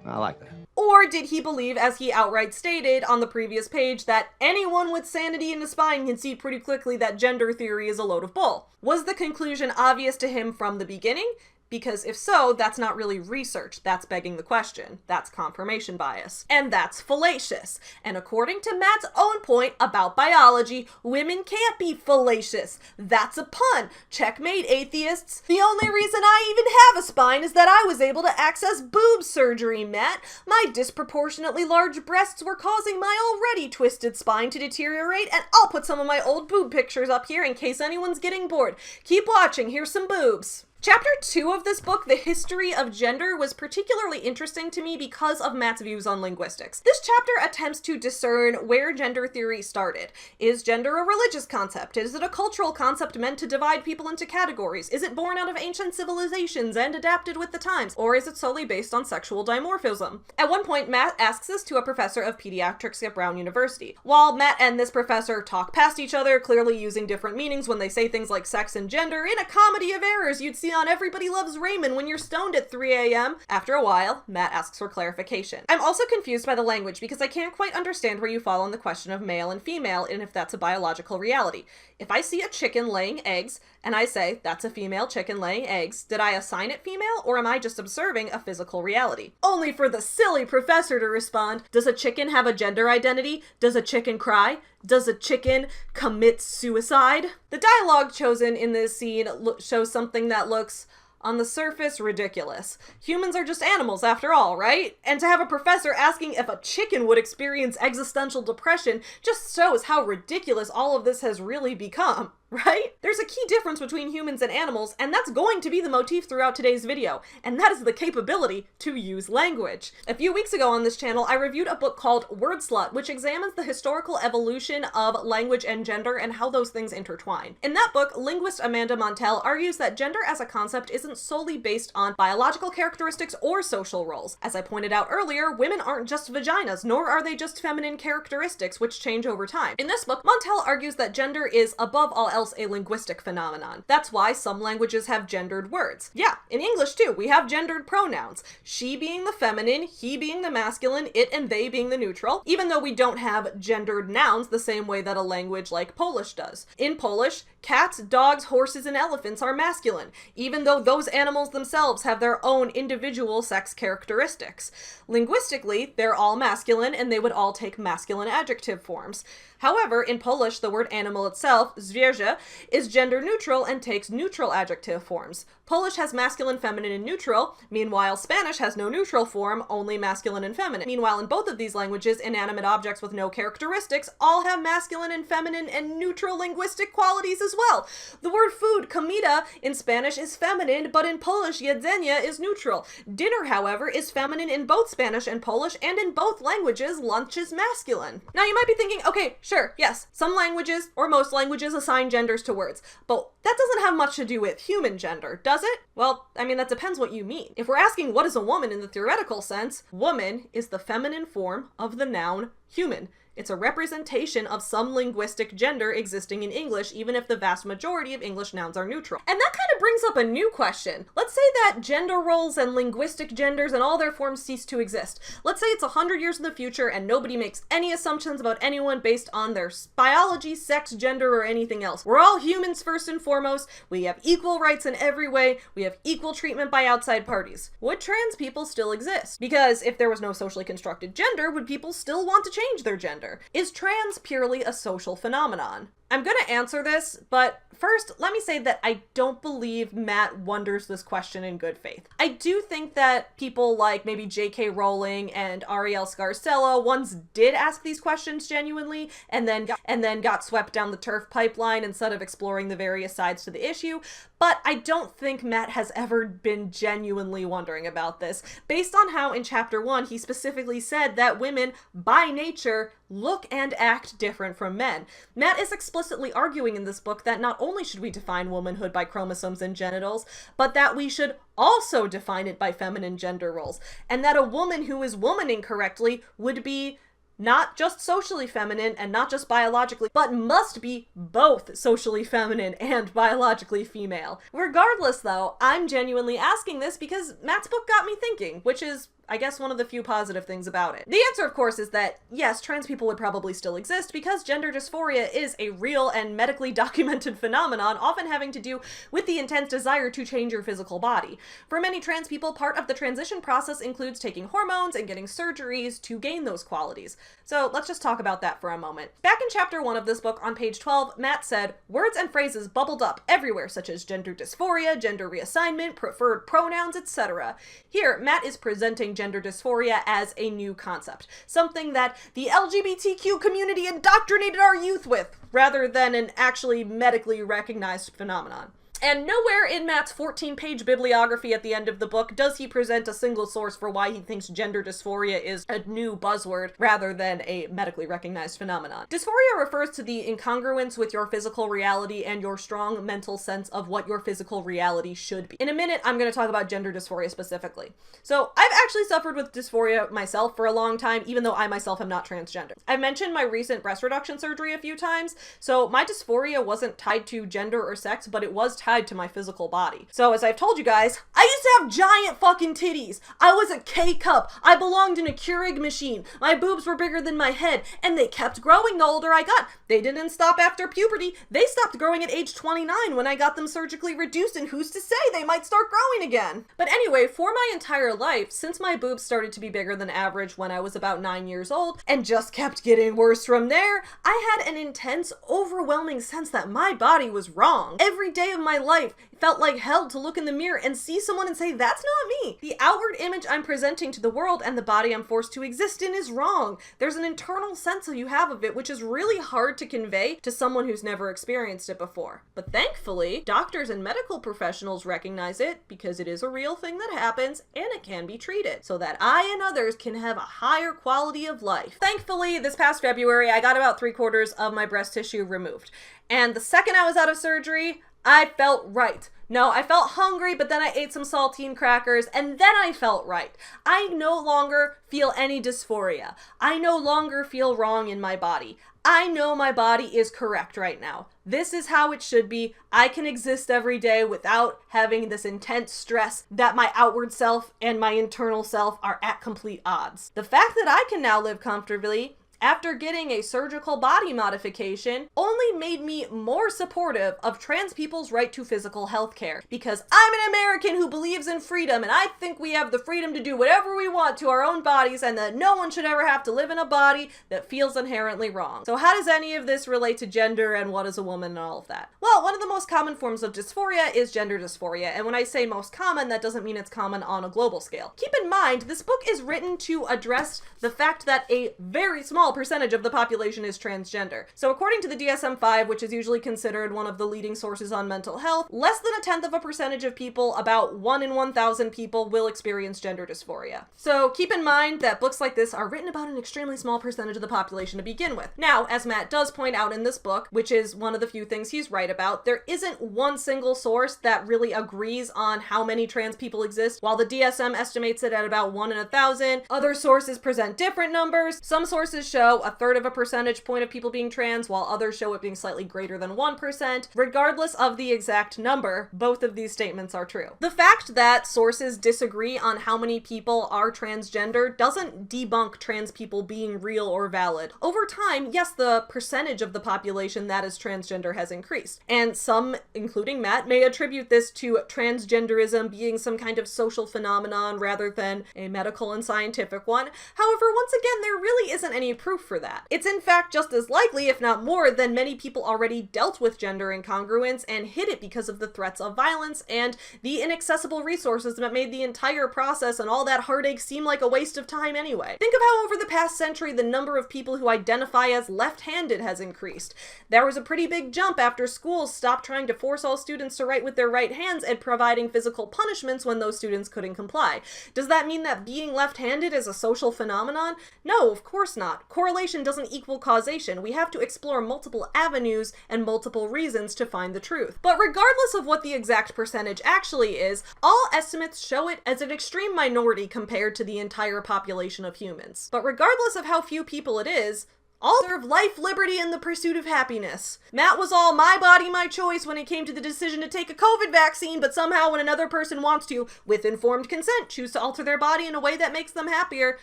I like that. Or did he believe, as he outright stated on the previous page, that anyone with sanity in the spine can see pretty quickly that gender theory is a load of bull? Was the conclusion obvious to him from the beginning? Because if so, that's not really research, that's begging the question, that's confirmation bias. And that's fallacious. And according to Matt's own point about biology, women can't be fallacious. That's a pun. Checkmate, atheists. The only reason I even have a spine is that I was able to access boob surgery, Matt. My disproportionately large breasts were causing my already twisted spine to deteriorate, and I'll put some of my old boob pictures up here in case anyone's getting bored. Keep watching, here's some boobs. Chapter 2 of this book, The History of Gender, was particularly interesting to me because of Matt's views on linguistics. This chapter attempts to discern where gender theory started. Is gender a religious concept? Is it a cultural concept meant to divide people into categories? Is it born out of ancient civilizations and adapted with the times? Or is it solely based on sexual dimorphism? At one point, Matt asks this to a professor of pediatrics at Brown University. While Matt and this professor talk past each other, clearly using different meanings when they say things like sex and gender, in a comedy of errors you'd see on Everybody Loves Raymond when you're stoned at 3 a.m. After a while, Matt asks for clarification. I'm also confused by the language because I can't quite understand where you fall on the question of male and female and if that's a biological reality. If I see a chicken laying eggs and I say, that's a female chicken laying eggs, did I assign it female or am I just observing a physical reality? Only for the silly professor to respond, does a chicken have a gender identity? Does a chicken cry? Does a chicken commit suicide? The dialogue chosen in this scene shows something that looks, on the surface, ridiculous. Humans are just animals after all, right? And to have a professor asking if a chicken would experience existential depression just shows how ridiculous all of this has really become. Right? There's a key difference between humans and animals, and that's going to be the motif throughout today's video, and that is the capability to use language. A few weeks ago on this channel, I reviewed a book called Wordslut, which examines the historical evolution of language and gender and how those things intertwine. In that book, linguist Amanda Montell argues that gender as a concept isn't solely based on biological characteristics or social roles. As I pointed out earlier, women aren't just vaginas, nor are they just feminine characteristics, which change over time. In this book, Montell argues that gender is, above all else, a linguistic phenomenon. That's why some languages have gendered words. Yeah, in English too, we have gendered pronouns. She being the feminine, he being the masculine, it and they being the neutral, even though we don't have gendered nouns the same way that a language like Polish does. In Polish, cats, dogs, horses, and elephants are masculine, even though those animals themselves have their own individual sex characteristics. Linguistically, they're all masculine and they would all take masculine adjective forms. However, in Polish, the word animal itself, zwierzę, is gender neutral and takes neutral adjective forms. Polish has masculine, feminine, and neutral. Meanwhile, Spanish has no neutral form, only masculine and feminine. Meanwhile, in both of these languages, inanimate objects with no characteristics all have masculine and feminine and neutral linguistic qualities as well. The word food, comida, in Spanish is feminine, but in Polish, jedzenie is neutral. Dinner, however, is feminine in both Spanish and Polish, and in both languages, lunch is masculine. Now, you might be thinking, okay, sure, yes, some languages, or most languages, assign genders to words, but that doesn't have much to do with human gender, does it? Well, I mean, that depends what you mean. If we're asking what is a woman in the theoretical sense, woman is the feminine form of the noun human. It's a representation of some linguistic gender existing in English, even if the vast majority of English nouns are neutral. And that kind of brings up a new question. Let's say that gender roles and linguistic genders and all their forms cease to exist. Let's say it's 100 years in the future and nobody makes any assumptions about anyone based on their biology, sex, gender, or anything else. We're all humans first and foremost. We have equal rights in every way. We have equal treatment by outside parties. Would trans people still exist? Because if there was no socially constructed gender, would people still want to change their gender? Is trans purely a social phenomenon? I'm gonna answer this, but first, let me say that I don't believe Matt wonders this question in good faith. I do think that people like maybe J.K. Rowling and Ariel Scarcella once did ask these questions genuinely and then got swept down the turf pipeline instead of exploring the various sides to the issue, but I don't think Matt has ever been genuinely wondering about this, based on how in Chapter 1 he specifically said that women, by nature, look and act different from men. Matt is explicitly arguing in this book that not only should we define womanhood by chromosomes and genitals, but that we should also define it by feminine gender roles, and that a woman who is womaning correctly would be not just socially feminine and not just biologically, but must be both socially feminine and biologically female. Regardless, though, I'm genuinely asking this because Matt's book got me thinking, which is, I guess, one of the few positive things about it. The answer, of course, is that, yes, trans people would probably still exist because gender dysphoria is a real and medically documented phenomenon, often having to do with the intense desire to change your physical body. For many trans people, part of the transition process includes taking hormones and getting surgeries to gain those qualities. So let's just talk about that for a moment. Back in Chapter 1 of this book, on page 12, Matt said, words and phrases bubbled up everywhere, such as gender dysphoria, gender reassignment, preferred pronouns, etc. Here, Matt is presenting gender dysphoria as a new concept, something that the LGBTQ community indoctrinated our youth with, rather than an actually medically recognized phenomenon. And nowhere in Matt's 14-page bibliography at the end of the book does he present a single source for why he thinks gender dysphoria is a new buzzword rather than a medically recognized phenomenon. Dysphoria refers to the incongruence with your physical reality and your strong mental sense of what your physical reality should be. In a minute, I'm going to talk about gender dysphoria specifically. So I've actually suffered with dysphoria myself for a long time, even though I myself am not transgender. I've mentioned my recent breast reduction surgery a few times, so my dysphoria wasn't tied to gender or sex, but it was tied to my physical body. So as I've told you guys, I used to have giant fucking titties. I was a K-cup. I belonged in a Keurig machine. My boobs were bigger than my head, and they kept growing the older I got. They didn't stop after puberty. They stopped growing at age 29 when I got them surgically reduced, and who's to say they might start growing again? But anyway, for my entire life, since my boobs started to be bigger than average when I was about 9 years old, and just kept getting worse from there, I had an intense, overwhelming sense that my body was wrong. Every day of my life, it felt like hell to look in the mirror and see someone and say, that's not me. The outward image I'm presenting to the world and the body I'm forced to exist in is wrong. There's an internal sense that you have of it, which is really hard to convey to someone who's never experienced it before. But thankfully, doctors and medical professionals recognize it because it is a real thing that happens and it can be treated so that I and others can have a higher quality of life. Thankfully, this past February, I got about 3/4 of my breast tissue removed. And the second I was out of surgery, I felt right. No, I felt hungry, but then I ate some saltine crackers, and then I felt right. I no longer feel any dysphoria. I no longer feel wrong in my body. I know my body is correct right now. This is how it should be. I can exist every day without having this intense stress that my outward self and my internal self are at complete odds. The fact that I can now live comfortably after getting a surgical body modification only made me more supportive of trans people's right to physical health care, because I'm an American who believes in freedom, and I think we have the freedom to do whatever we want to our own bodies, and that no one should ever have to live in a body that feels inherently wrong. So how does any of this relate to gender and what is a woman and all of that? Well, one of the most common forms of dysphoria is gender dysphoria, and when I say most common, that doesn't mean it's common on a global scale. Keep in mind, this book is written to address the fact that a very small percentage of the population is transgender. So according to the DSM-5, which is usually considered one of the leading sources on mental health, less than 0.1% of people, about 1 in 1,000 people, will experience gender dysphoria. So keep in mind that books like this are written about an extremely small percentage of the population to begin with. Now, as Matt does point out in this book, which is one of the few things he's right about, there isn't one single source that really agrees on how many trans people exist. While the DSM estimates it at about 1 in 1,000, other sources present different numbers. Some sources show 1/3 of a percentage point of people being trans, while others show it being slightly greater than 1%. Regardless of the exact number, both of these statements are true. The fact that sources disagree on how many people are transgender doesn't debunk trans people being real or valid. Over time, yes, the percentage of the population that is transgender has increased, and some, including Matt, may attribute this to transgenderism being some kind of social phenomenon rather than a medical and scientific one. However, once again, there really isn't any proof for that. It's in fact just as likely, if not more, than many people already dealt with gender incongruence and hid it because of the threats of violence and the inaccessible resources that made the entire process and all that heartache seem like a waste of time anyway. Think of how over the past century the number of people who identify as left-handed has increased. There was a pretty big jump after schools stopped trying to force all students to write with their right hands and providing physical punishments when those students couldn't comply. Does that mean that being left-handed is a social phenomenon? No, of course not. Correlation doesn't equal causation. We have to explore multiple avenues and multiple reasons to find the truth. But regardless of what the exact percentage actually is, all estimates show it as an extreme minority compared to the entire population of humans. But regardless of how few people it is, all deserve life, liberty, and the pursuit of happiness. Matt was all my body, my choice when it came to the decision to take a COVID vaccine, but somehow when another person wants to, with informed consent, choose to alter their body in a way that makes them happier,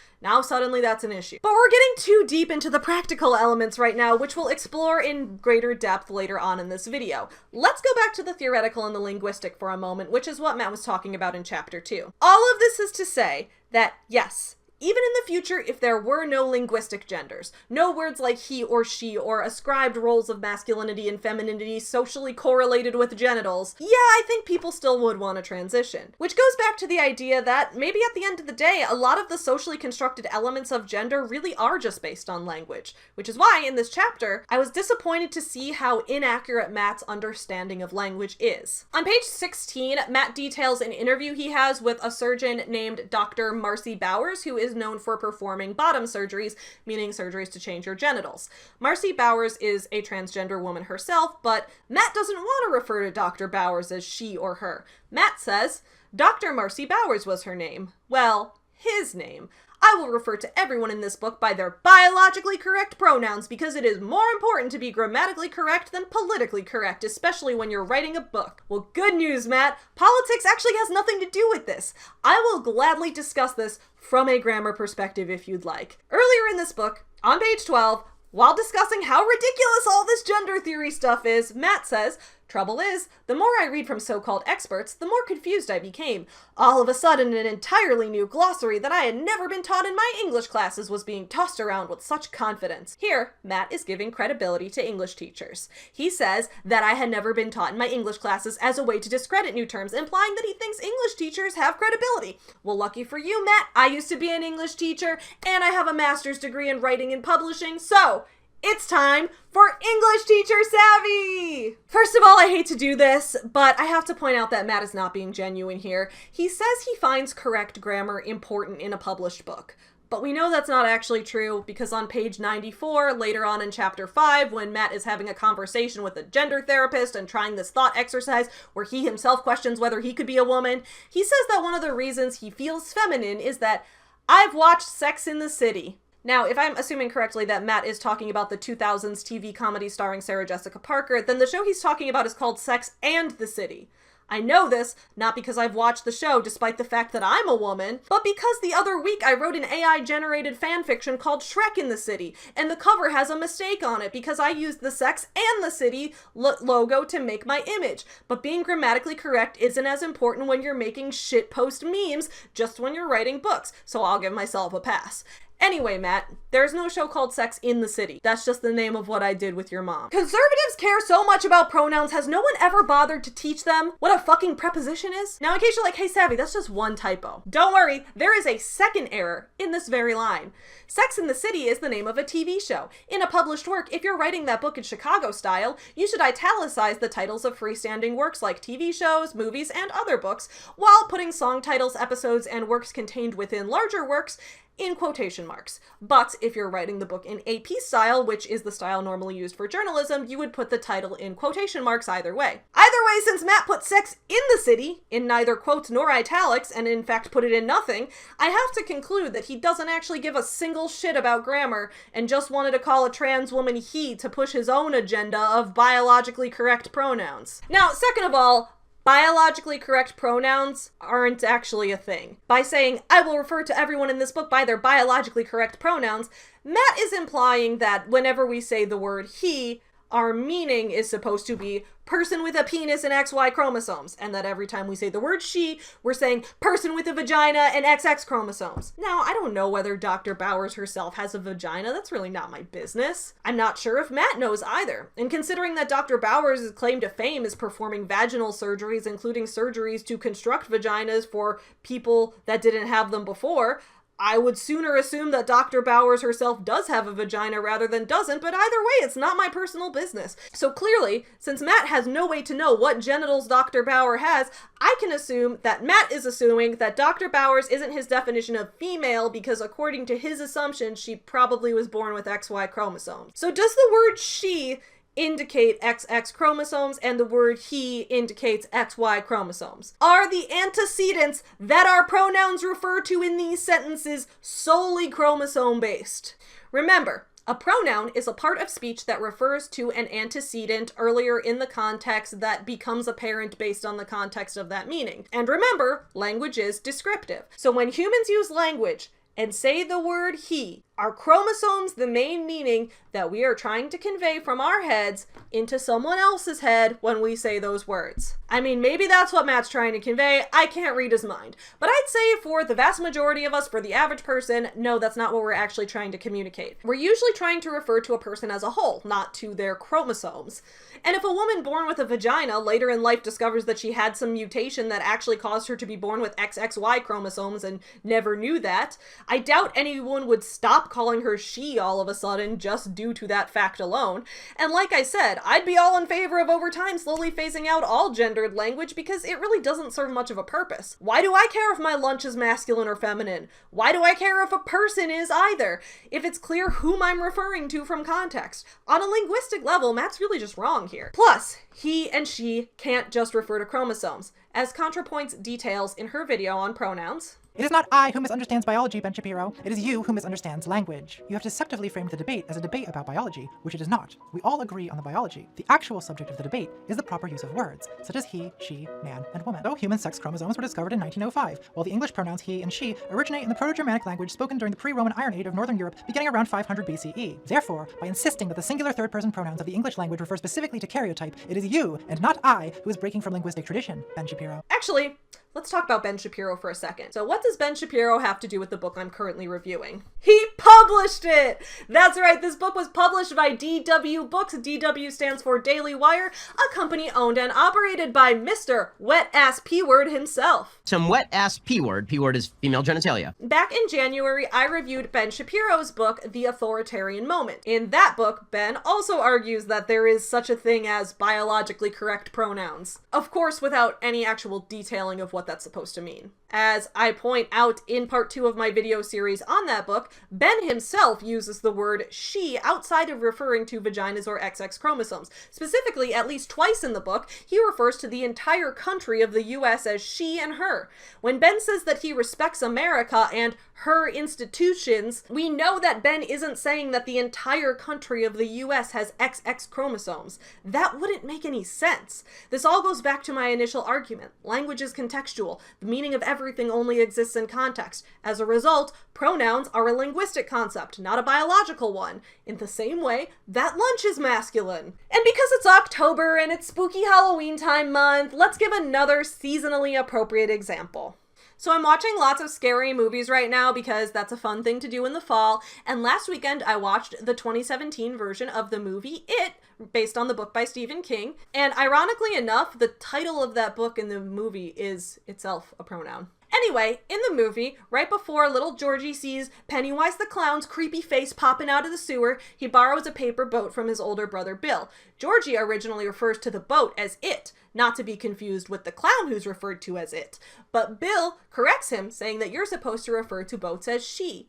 now suddenly that's an issue. But we're getting too deep into the practical elements right now, which we'll explore in greater depth later on in this video. Let's go back to the theoretical and the linguistic for a moment, which is what Matt was talking about in chapter 2. All of this is to say that, yes, even in the future, if there were no linguistic genders, no words like he or she or ascribed roles of masculinity and femininity socially correlated with genitals, yeah, I think people still would want to transition. Which goes back to the idea that maybe at the end of the day, a lot of the socially constructed elements of gender really are just based on language, which is why in this chapter, I was disappointed to see how inaccurate Matt's understanding of language is. On page 16, Matt details an interview he has with a surgeon named Dr. Marcy Bowers, who is known for performing bottom surgeries, meaning surgeries to change your genitals. Marcy Bowers is a transgender woman herself, but Matt doesn't want to refer to Dr. Bowers as she or her. Matt says, Dr. Marcy Bowers was her name. Well, his name. I will refer to everyone in this book by their biologically correct pronouns because it is more important to be grammatically correct than politically correct, especially when you're writing a book. Well, good news, Matt. Politics actually has nothing to do with this. I will gladly discuss this from a grammar perspective if you'd like. Earlier in this book, on page 12, while discussing how ridiculous all this gender theory stuff is, Matt says, trouble is, the more I read from so-called experts, the more confused I became. All of a sudden, an entirely new glossary that I had never been taught in my English classes was being tossed around with such confidence. Here, Matt is giving credibility to English teachers. He says that I had never been taught in my English classes as a way to discredit new terms, implying that he thinks English teachers have credibility. Well, lucky for you, Matt, I used to be an English teacher, and I have a master's degree in writing and publishing, so it's time for English Teacher Savvy! First of all, I hate to do this, but I have to point out that Matt is not being genuine here. He says he finds correct grammar important in a published book. But we know that's not actually true because on page 94, later on in chapter 5, when Matt is having a conversation with a gender therapist and trying this thought exercise where he himself questions whether he could be a woman, he says that one of the reasons he feels feminine is that I've watched Sex in the City. Now, if I'm assuming correctly that Matt is talking about the 2000s TV comedy starring Sarah Jessica Parker, then the show he's talking about is called Sex and the City. I know this, not because I've watched the show despite the fact that I'm a woman, but because the other week I wrote an AI-generated fanfiction called Shrek in the City, and the cover has a mistake on it because I used the sex and the city logo to make my image. But being grammatically correct isn't as important when you're making shitpost memes, just when you're writing books, so I'll give myself a pass. Anyway, Matt, there's no show called Sex in the City. That's just the name of what I did with your mom. Conservatives care so much about pronouns, has no one ever bothered to teach them what a fucking preposition is? Now, in case you're like, hey, Savvy, that's just one typo. Don't worry, there is a second error in this very line. Sex in the City is the name of a TV show. In a published work, if you're writing that book in Chicago style, you should italicize the titles of freestanding works like TV shows, movies, and other books, while putting song titles, episodes, and works contained within larger works in quotation marks. But if you're writing the book in AP style, which is the style normally used for journalism, you would put the title in quotation marks either way. Either way, since Matt put Sex in the City in neither quotes nor italics, and in fact put it in nothing, I have to conclude that he doesn't actually give a single shit about grammar and just wanted to call a trans woman he to push his own agenda of biologically correct pronouns. Now, second of all, biologically correct pronouns aren't actually a thing. By saying, I will refer to everyone in this book by their biologically correct pronouns, Matt is implying that whenever we say the word he, our meaning is supposed to be person with a penis and XY chromosomes, and that every time we say the word she, we're saying person with a vagina and XX chromosomes. Now, I don't know whether Dr. Bowers herself has a vagina. That's really not my business. I'm not sure if Matt knows either. And considering that Dr. Bowers' claim to fame is performing vaginal surgeries, including surgeries to construct vaginas for people that didn't have them before, I would sooner assume that Dr. Bowers herself does have a vagina rather than doesn't, but either way, it's not my personal business. So clearly, since Matt has no way to know what genitals Dr. Bowers has, I can assume that Matt is assuming that Dr. Bowers isn't his definition of female because according to his assumption, she probably was born with XY chromosomes. So does the word she indicate XX chromosomes and the word he indicates XY chromosomes? Are the antecedents that our pronouns refer to in these sentences solely chromosome based? Remember, a pronoun is a part of speech that refers to an antecedent earlier in the context that becomes apparent based on the context of that meaning. And remember, language is descriptive. So when humans use language and say the word he, are chromosomes the main meaning that we are trying to convey from our heads into someone else's head when we say those words? I mean, maybe that's what Matt's trying to convey. I can't read his mind. But I'd say for the vast majority of us, for the average person, no, that's not what we're actually trying to communicate. We're usually trying to refer to a person as a whole, not to their chromosomes. And if a woman born with a vagina later in life discovers that she had some mutation that actually caused her to be born with XXY chromosomes and never knew that, I doubt anyone would stop calling her she all of a sudden just due to that fact alone. And like I said, I'd be all in favor of over time slowly phasing out all gendered language because it really doesn't serve much of a purpose. Why do I care if my lunch is masculine or feminine? Why do I care if a person is either? If it's clear whom I'm referring to from context. On a linguistic level, Matt's really just wrong here. Plus, he and she can't just refer to chromosomes. As ContraPoints details in her video on pronouns, It is not I who misunderstands biology, Ben Shapiro. It is you who misunderstands language. You have deceptively framed the debate as a debate about biology, which it is not. We all agree on the biology. The actual subject of the debate is the proper use of words, such as he, she, man, and woman. So human sex chromosomes were discovered in 1905, while the English pronouns he and she originate in the Proto-Germanic language spoken during the pre-Roman Iron Age of Northern Europe beginning around 500 BCE. Therefore, by insisting that the singular third-person pronouns of the English language refer specifically to karyotype, it is you, and not I, who is breaking from linguistic tradition, Ben Shapiro. Actually, let's talk about Ben Shapiro for a second. So what does Ben Shapiro have to do with the book I'm currently reviewing? He published it! That's right, this book was published by DW Books. DW stands for Daily Wire, a company owned and operated by Mr. Wet-Ass P-Word himself. Some wet-ass P-word. P-word is female genitalia. Back in January, I reviewed Ben Shapiro's book, The Authoritarian Moment. In that book, Ben also argues that there is such a thing as biologically correct pronouns. Of course, without any actual detailing of what what that's supposed to mean. As I point out in part 2 of my video series on that book, Ben himself uses the word she outside of referring to vaginas or XX chromosomes. Specifically, at least twice in the book, he refers to the entire country of the US as she and her. When Ben says that he respects America and her institutions, we know that Ben isn't saying that the entire country of the US has XX chromosomes. That wouldn't make any sense. This all goes back to my initial argument. Language is contextual. The meaning of everything only exists in context. As a result, pronouns are a linguistic concept, not a biological one. In the same way that lunch is masculine. And because it's October and it's spooky Halloween time month, let's give another seasonally appropriate example. So I'm watching lots of scary movies right now because that's a fun thing to do in the fall, and last weekend I watched the 2017 version of the movie It, based on the book by Stephen King, and ironically enough, the title of that book in the movie is itself a pronoun. Anyway, in the movie, right before little Georgie sees Pennywise the Clown's creepy face popping out of the sewer, he borrows a paper boat from his older brother Bill. Georgie originally refers to the boat as it, not to be confused with the clown who's referred to as it. But Bill corrects him, saying that you're supposed to refer to boats as she.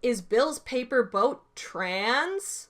Is Bill's paper boat trans?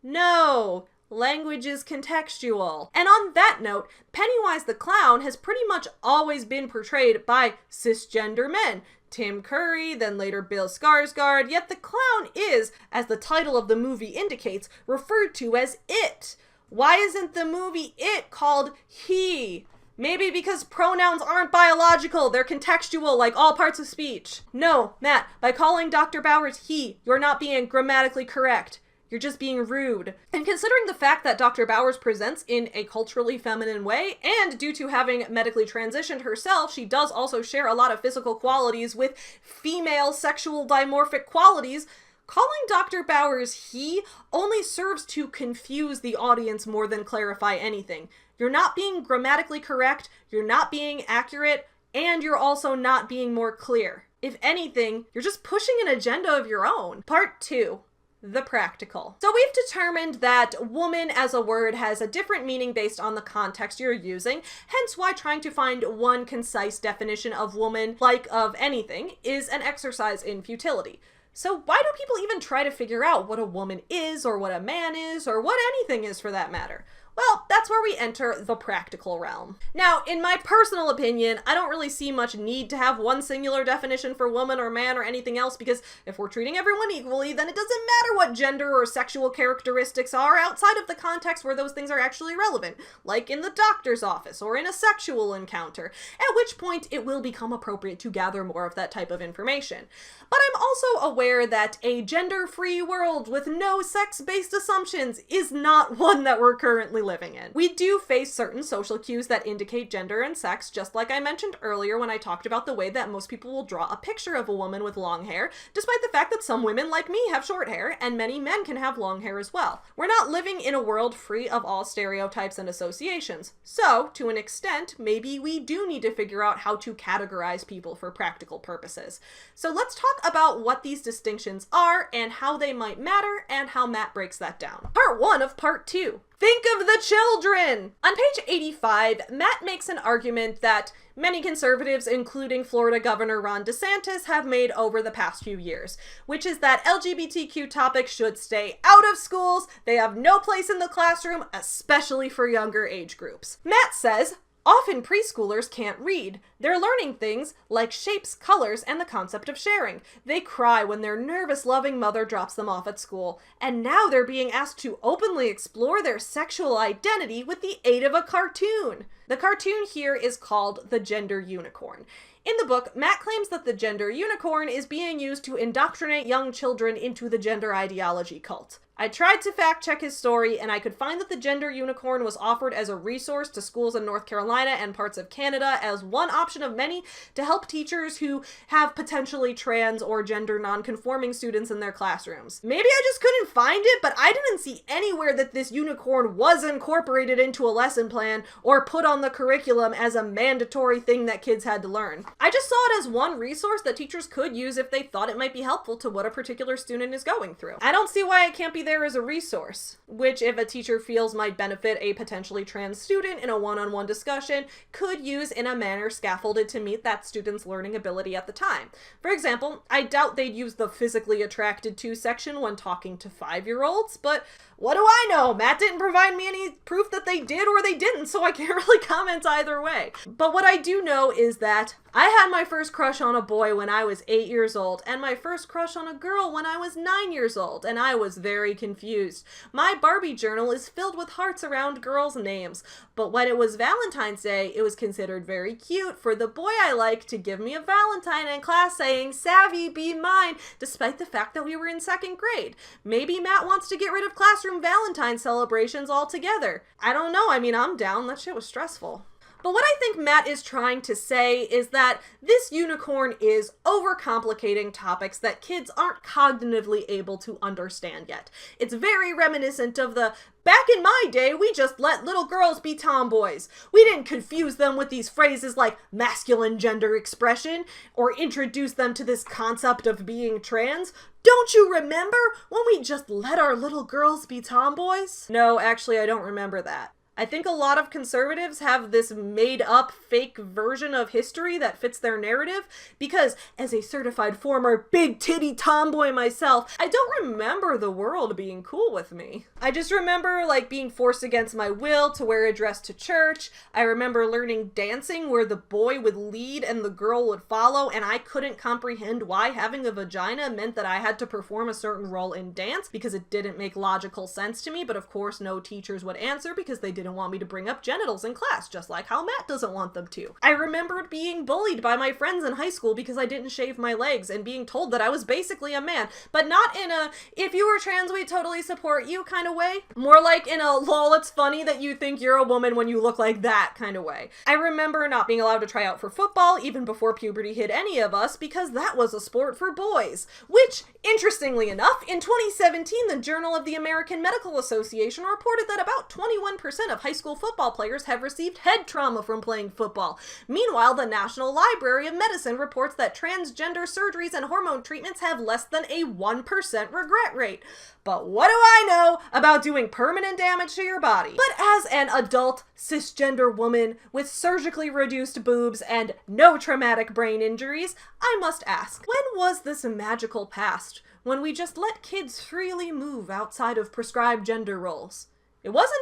No. Language is contextual. And on that note, Pennywise the Clown has pretty much always been portrayed by cisgender men. Tim Curry, then later Bill Skarsgård, yet the clown is, as the title of the movie indicates, referred to as it. Why isn't the movie It called he? Maybe because pronouns aren't biological, they're contextual like all parts of speech. No, Matt, by calling Dr. Bowers he, you're not being grammatically correct. You're just being rude. And considering the fact that Dr. Bowers presents in a culturally feminine way, and due to having medically transitioned herself, she does also share a lot of physical qualities with female sexual dimorphic qualities, calling Dr. Bowers he only serves to confuse the audience more than clarify anything. You're not being grammatically correct, you're not being accurate, and you're also not being more clear. If anything, you're just pushing an agenda of your own. Part 2. The practical. So we've determined that woman as a word has a different meaning based on the context you're using, hence why trying to find one concise definition of woman, like of anything, is an exercise in futility. So why do people even try to figure out what a woman is, or what a man is, or what anything is for that matter? Well, that's where we enter the practical realm. Now, in my personal opinion, I don't really see much need to have one singular definition for woman or man or anything else, because if we're treating everyone equally, then it doesn't matter what gender or sexual characteristics are outside of the context where those things are actually relevant, like in the doctor's office or in a sexual encounter, at which point it will become appropriate to gather more of that type of information. But I'm also aware that a gender-free world with no sex-based assumptions is not one that we're currently living in. We do face certain social cues that indicate gender and sex, just like I mentioned earlier when I talked about the way that most people will draw a picture of a woman with long hair, despite the fact that some women like me have short hair, and many men can have long hair as well. We're not living in a world free of all stereotypes and associations. So, to an extent, maybe we do need to figure out how to categorize people for practical purposes. So let's talk about what these distinctions are and how they might matter and how Matt breaks that down. Part 1 of Part 2. Think of the children! On page 85, Matt makes an argument that many conservatives, including Florida Governor Ron DeSantis, have made over the past few years, which is that LGBTQ topics should stay out of schools, they have no place in the classroom, especially for younger age groups. Matt says, often preschoolers can't read. They're learning things like shapes, colors, and the concept of sharing. They cry when their nervous, loving mother drops them off at school. And now they're being asked to openly explore their sexual identity with the aid of a cartoon. The cartoon here is called The Gender Unicorn. In the book, Matt claims that the gender unicorn is being used to indoctrinate young children into the gender ideology cult. I tried to fact check his story, and I could find that the gender unicorn was offered as a resource to schools in North Carolina and parts of Canada as one option of many to help teachers who have potentially trans or gender non-conforming students in their classrooms. Maybe I just couldn't find it, but I didn't see anywhere that this unicorn was incorporated into a lesson plan or put on the curriculum as a mandatory thing that kids had to learn. I just saw it as one resource that teachers could use if they thought it might be helpful to what a particular student is going through. I don't see why it can't be there is a resource, which if a teacher feels might benefit a potentially trans student in a one-on-one discussion, could use in a manner scaffolded to meet that student's learning ability at the time. For example, I doubt they'd use the physically attracted to section when talking to 5-year-olds, but what do I know? Matt didn't provide me any proof that they did or they didn't, so I can't really comment either way. But what I do know is that I had my first crush on a boy when I was 8 years old, and my first crush on a girl when I was 9 years old, and I was very confused. My Barbie journal is filled with hearts around girls' names, but when it was Valentine's Day, it was considered very cute for the boy I liked to give me a Valentine in class saying, "Savvy, be mine," despite the fact that we were in 2nd grade. Maybe Matt wants to get rid of classroom Valentine celebrations altogether. I don't know, I mean, I'm down, that shit was stressful. But what I think Matt is trying to say is that this unicorn is overcomplicating topics that kids aren't cognitively able to understand yet. It's very reminiscent of the, back in my day, we just let little girls be tomboys. We didn't confuse them with these phrases like masculine gender expression or introduce them to this concept of being trans. Don't you remember when we just let our little girls be tomboys? No, actually, I don't remember that. I think a lot of conservatives have this made-up fake version of history that fits their narrative, because as a certified former big-titty tomboy myself, I don't remember the world being cool with me. I just remember, like, being forced against my will to wear a dress to church. I remember learning dancing where the boy would lead and the girl would follow, and I couldn't comprehend why having a vagina meant that I had to perform a certain role in dance, because it didn't make logical sense to me, but of course no teachers would answer because they didn't want me to bring up genitals in class, just like how Matt doesn't want them to. I remembered being bullied by my friends in high school because I didn't shave my legs and being told that I was basically a man, but not in a, if you were trans, we totally support you kind of way. More like in a, lol, it's funny that you think you're a woman when you look like that kind of way. I remember not being allowed to try out for football even before puberty hit any of us because that was a sport for boys, which, interestingly enough, in 2017, the Journal of the American Medical Association reported that about 21% of high school football players have received head trauma from playing football. Meanwhile, the National Library of Medicine reports that transgender surgeries and hormone treatments have less than a 1% regret rate. But what do I know about doing permanent damage to your body? But as an adult cisgender woman with surgically reduced boobs and no traumatic brain injuries, I must ask, when was this magical past when we just let kids freely move outside of prescribed gender roles? It wasn't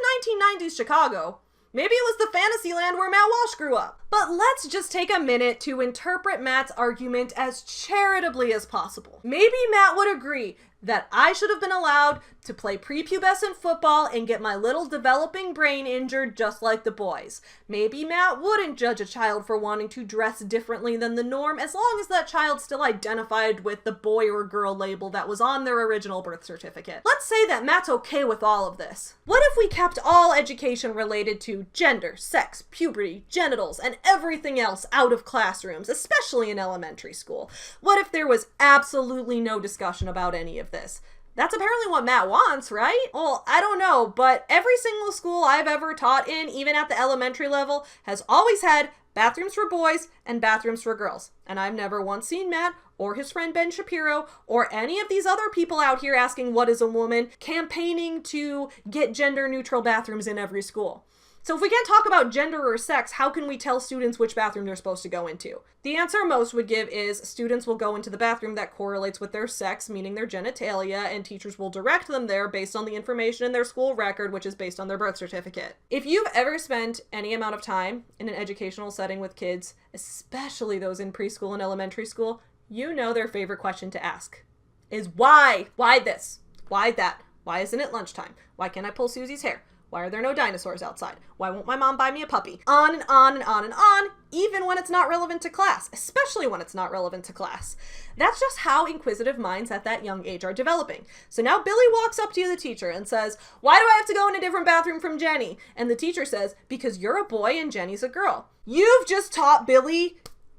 1990s Chicago. Maybe it was the fantasy land where Matt Walsh grew up. But let's just take a minute to interpret Matt's argument as charitably as possible. Maybe Matt would agree that I should have been allowed to play prepubescent football and get my little developing brain injured just like the boys. Maybe Matt wouldn't judge a child for wanting to dress differently than the norm as long as that child still identified with the boy or girl label that was on their original birth certificate. Let's say that Matt's okay with all of this. What if we kept all education related to gender, sex, puberty, genitals, and everything else out of classrooms, especially in elementary school? What if there was absolutely no discussion about any of this? That's apparently what Matt wants, right? Well, I don't know, but every single school I've ever taught in, even at the elementary level, has always had bathrooms for boys and bathrooms for girls. And I've never once seen Matt or his friend Ben Shapiro or any of these other people out here asking what is a woman campaigning to get gender neutral bathrooms in every school. So if we can't talk about gender or sex, how can we tell students which bathroom they're supposed to go into? The answer most would give is students will go into the bathroom that correlates with their sex, meaning their genitalia, and teachers will direct them there based on the information in their school record, which is based on their birth certificate. If you've ever spent any amount of time in an educational setting with kids, especially those in preschool and elementary school, you know their favorite question to ask is why? Why this? Why that? Why isn't it lunchtime? Why can't I pull Susie's hair? Why are there no dinosaurs outside? Why won't my mom buy me a puppy? On and on and on and on, even when it's not relevant to class, especially when it's not relevant to class. That's just how inquisitive minds at that young age are developing. So now Billy walks up to you, the teacher, and says, "Why do I have to go in a different bathroom from Jenny?" And the teacher says, "Because you're a boy and Jenny's a girl." You've just taught Billy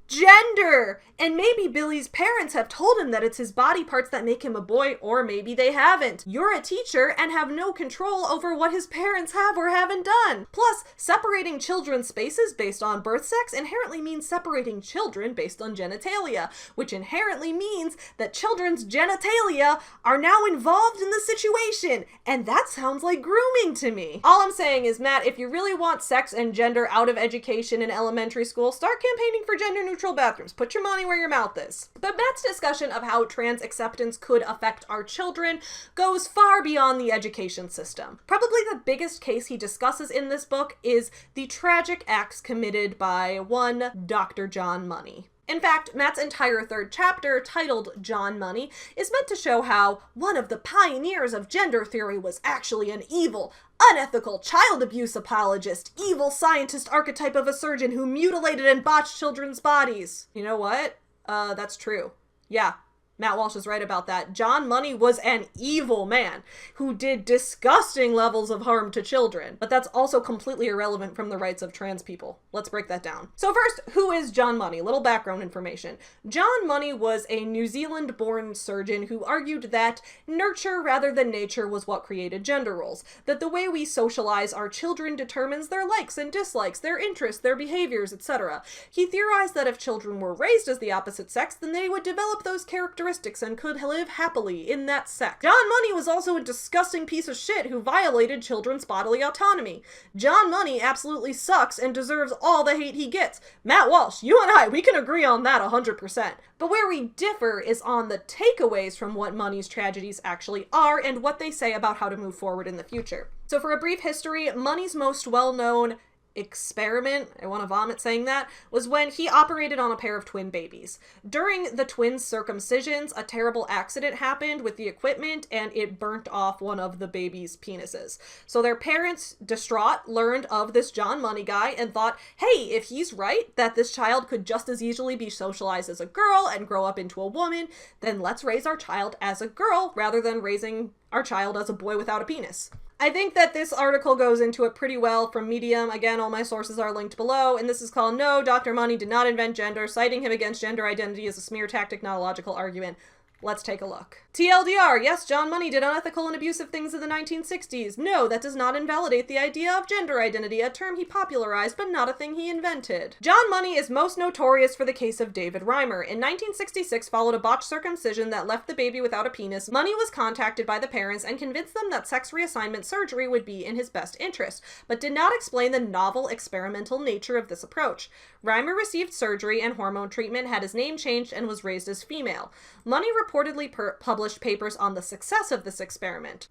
gender. And maybe Billy's parents have told him that it's his body parts that make him a boy, or maybe they haven't. You're a teacher and have no control over what his parents have or haven't done. Plus, separating children's spaces based on birth sex inherently means separating children based on genitalia, which inherently means that children's genitalia are now involved in the situation. And that sounds like grooming to me. All I'm saying is, Matt, if you really want sex and gender out of education in elementary school, start campaigning for gender-neutral bathrooms. Put your money where your mouth is. But Matt's discussion of how trans acceptance could affect our children goes far beyond the education system. Probably the biggest case he discusses in this book is the tragic acts committed by one Dr. John Money. In fact, Matt's entire third chapter, titled John Money, is meant to show how one of the pioneers of gender theory was actually an evil, unethical child abuse apologist, evil scientist archetype of a surgeon who mutilated and botched children's bodies. You know what? That's true. Yeah. Matt Walsh is right about that. John Money was an evil man who did disgusting levels of harm to children, but that's also completely irrelevant from the rights of trans people. Let's break that down. So first, who is John Money? Little background information. John Money was a New Zealand-born surgeon who argued that nurture rather than nature was what created gender roles, that the way we socialize our children determines their likes and dislikes, their interests, their behaviors, etc. He theorized that if children were raised as the opposite sex, then they would develop those characteristics and could live happily in that sex. John Money was also a disgusting piece of shit who violated children's bodily autonomy. John Money absolutely sucks and deserves all the hate he gets. Matt Walsh, you and I, we can agree on that 100%. But where we differ is on the takeaways from what Money's tragedies actually are and what they say about how to move forward in the future. So for a brief history, Money's most well-known experiment, I want to vomit saying that, was when he operated on a pair of twin babies. During the twins' circumcisions, a terrible accident happened with the equipment and it burnt off one of the babies' penises. So their parents, distraught, learned of this John Money guy and thought, hey, if he's right that this child could just as easily be socialized as a girl and grow up into a woman, then let's raise our child as a girl rather than raising our child as a boy without a penis. I think that this article goes into it pretty well from Medium. Again, all my sources are linked below, and this is called No, Dr. Money Did Not Invent Gender, citing him against gender identity as a smear tactic, not a logical argument. Let's take a look. TLDR, yes, John Money did unethical and abusive things in the 1960s. No, that does not invalidate the idea of gender identity, a term he popularized, but not a thing he invented. John Money is most notorious for the case of David Reimer. In 1966, followed a botched circumcision that left the baby without a penis. Money was contacted by the parents and convinced them that sex reassignment surgery would be in his best interest, but did not explain the novel experimental nature of this approach. Reimer received surgery and hormone treatment, had his name changed, and was raised as female. Money reportedly published papers on the success of this experiment.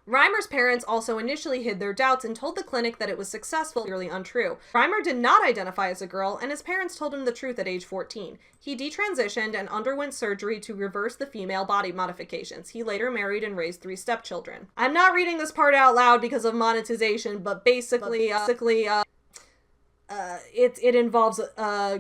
Reimer's parents also initially hid their doubts and told the clinic that it was successful, clearly untrue. Reimer did not identify as a girl, and his parents told him the truth at age 14. He detransitioned and underwent surgery to reverse the female body modifications. He later married and raised 3 stepchildren. I'm not reading this part out loud because of monetization, but basically, it involves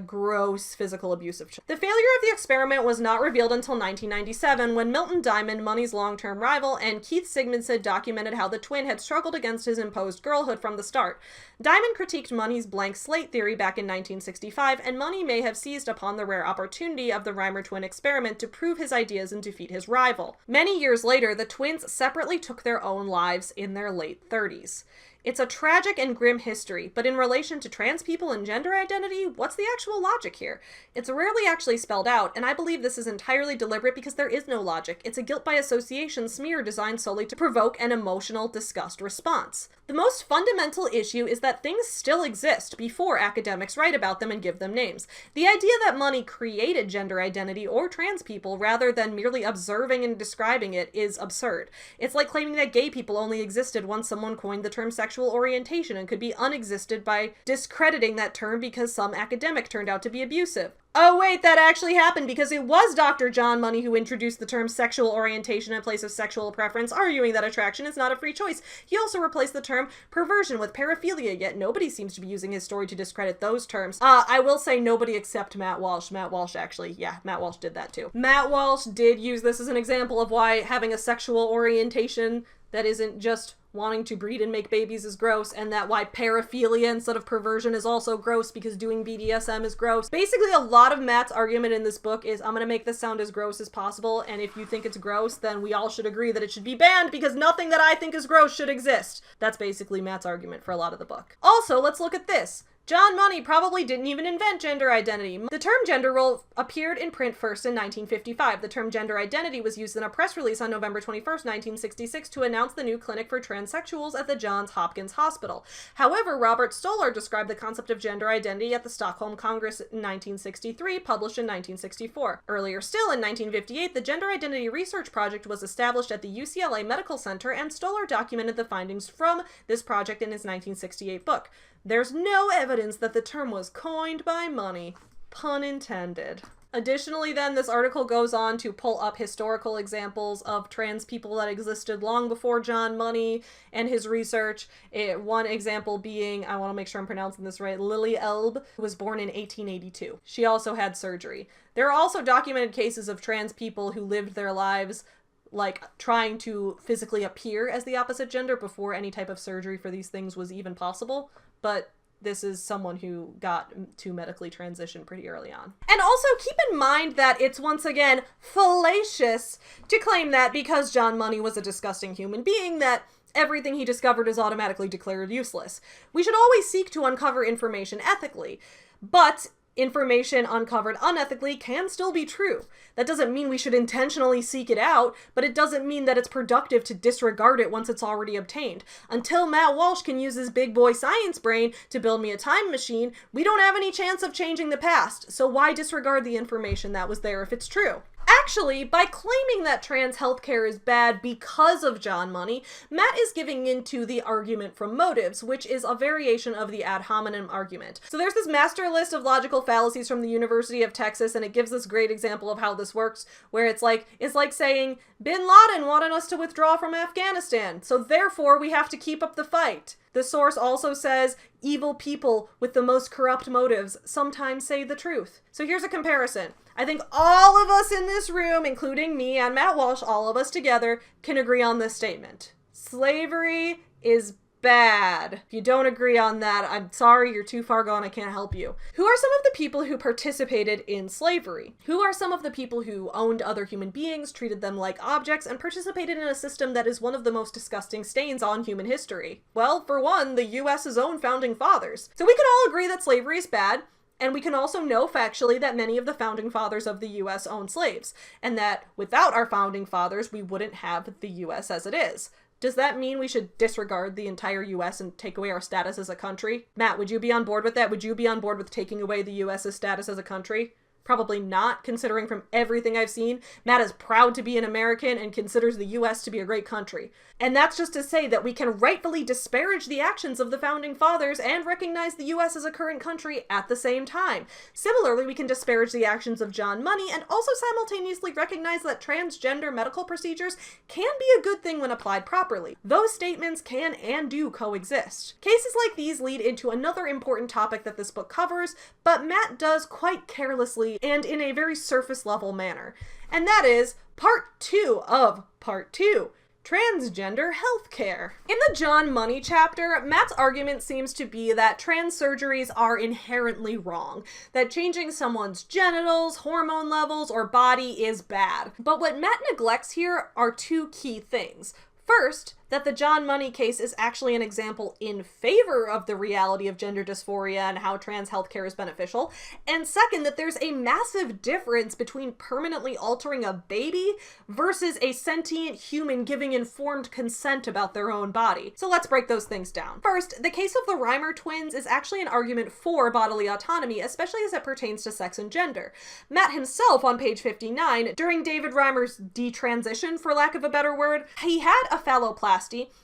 gross physical abuse of children. The failure of the experiment was not revealed until 1997 when Milton Diamond, Money's long-term rival, and Keith Sigmundson documented how the twin had struggled against his imposed girlhood from the start. Diamond critiqued Money's blank slate theory back in 1965, and Money may have seized upon the rare opportunity of the Reimer twin experiment to prove his ideas and defeat his rival. Many years later, the twins separately took their own lives in their late 30s. It's a tragic and grim history, but in relation to trans people and gender identity, what's the actual logic here? It's rarely actually spelled out, and I believe this is entirely deliberate because there is no logic. It's a guilt by association smear designed solely to provoke an emotional disgust response. The most fundamental issue is that things still exist before academics write about them and give them names. The idea that Money created gender identity or trans people rather than merely observing and describing it is absurd. It's like claiming that gay people only existed once someone coined the term sexual orientation and could be unexisted by discrediting that term because some academic turned out to be abusive. Oh wait, that actually happened because it was Dr. John Money who introduced the term sexual orientation in place of sexual preference, arguing that attraction is not a free choice. He also replaced the term perversion with paraphilia, yet nobody seems to be using his story to discredit those terms. I will say nobody except Matt Walsh. Matt Walsh Matt Walsh did that too. Matt Walsh did use this as an example of why having a sexual orientation that isn't just wanting to breed and make babies is gross, and that why paraphilia instead of perversion is also gross because doing BDSM is gross. Basically, a lot of Matt's argument in this book is, I'm gonna make this sound as gross as possible, and if you think it's gross, then we all should agree that it should be banned because nothing that I think is gross should exist. That's basically Matt's argument for a lot of the book. Also, let's look at this. John Money probably didn't even invent gender identity. The term gender role appeared in print first in 1955. The term gender identity was used in a press release on November 21st, 1966 to announce the new clinic for transsexuals at the Johns Hopkins Hospital. However, Robert Stoller described the concept of gender identity at the Stockholm Congress in 1963, published in 1964. Earlier still, in 1958, the Gender Identity Research Project was established at the UCLA Medical Center, and Stoller documented the findings from this project in his 1968 book. There's no evidence that the term was coined by Money. Pun intended. Additionally, then, this article goes on to pull up historical examples of trans people that existed long before John Money and his research. One example being, I want to make sure I'm pronouncing this right, Lily Elbe, who was born in 1882. She also had surgery. There are also documented cases of trans people who lived their lives like trying to physically appear as the opposite gender before any type of surgery for these things was even possible. But this is someone who got to medically transition pretty early on. And also keep in mind that it's once again fallacious to claim that because John Money was a disgusting human being that everything he discovered is automatically declared useless. We should always seek to uncover information ethically, but information uncovered unethically can still be true. That doesn't mean we should intentionally seek it out, but it doesn't mean that it's productive to disregard it once it's already obtained. Until Matt Walsh can use his big boy science brain to build me a time machine, we don't have any chance of changing the past, so why disregard the information that was there if it's true? Actually, by claiming that trans healthcare is bad because of John Money, Matt is giving into the argument from motives, which is a variation of the ad hominem argument. So there's this master list of logical fallacies from the University of Texas, and it gives this great example of how this works, where it's like saying, Bin Laden wanted us to withdraw from Afghanistan, so therefore we have to keep up the fight. The source also says, evil people with the most corrupt motives sometimes say the truth. So here's a comparison. I think all of us in this room, including me and Matt Walsh, all of us together, can agree on this statement. Slavery is bad. If you don't agree on that, I'm sorry, you're too far gone, I can't help you. Who are some of the people who participated in slavery? Who are some of the people who owned other human beings, treated them like objects, and participated in a system that is one of the most disgusting stains on human history? Well, for one, the US's own founding fathers. So we can all agree that slavery is bad, and we can also know factually that many of the founding fathers of the US owned slaves, and that without our founding fathers, we wouldn't have the US as it is. Does that mean we should disregard the entire US and take away our status as a country? Matt, would you be on board with that? Would you be on board with taking away the US's status as a country? Probably not, considering from everything I've seen, Matt is proud to be an American and considers the US to be a great country. And that's just to say that we can rightfully disparage the actions of the founding fathers and recognize the US as a current country at the same time. Similarly, we can disparage the actions of John Money and also simultaneously recognize that transgender medical procedures can be a good thing when applied properly. Those statements can and do coexist. Cases like these lead into another important topic that this book covers, but Matt does quite carelessly and in a very surface level manner. And that is part 2 of part 2. Transgender healthcare. In the John Money chapter, Matt's argument seems to be that trans surgeries are inherently wrong, that changing someone's genitals, hormone levels, or body is bad. But what Matt neglects here are two key things. First, that the John Money case is actually an example in favor of the reality of gender dysphoria and how trans healthcare is beneficial. And second, that there's a massive difference between permanently altering a baby versus a sentient human giving informed consent about their own body. So let's break those things down. First, the case of the Reimer twins is actually an argument for bodily autonomy, especially as it pertains to sex and gender. Matt himself, on page 59, during David Reimer's detransition, for lack of a better word, he had a phalloplasty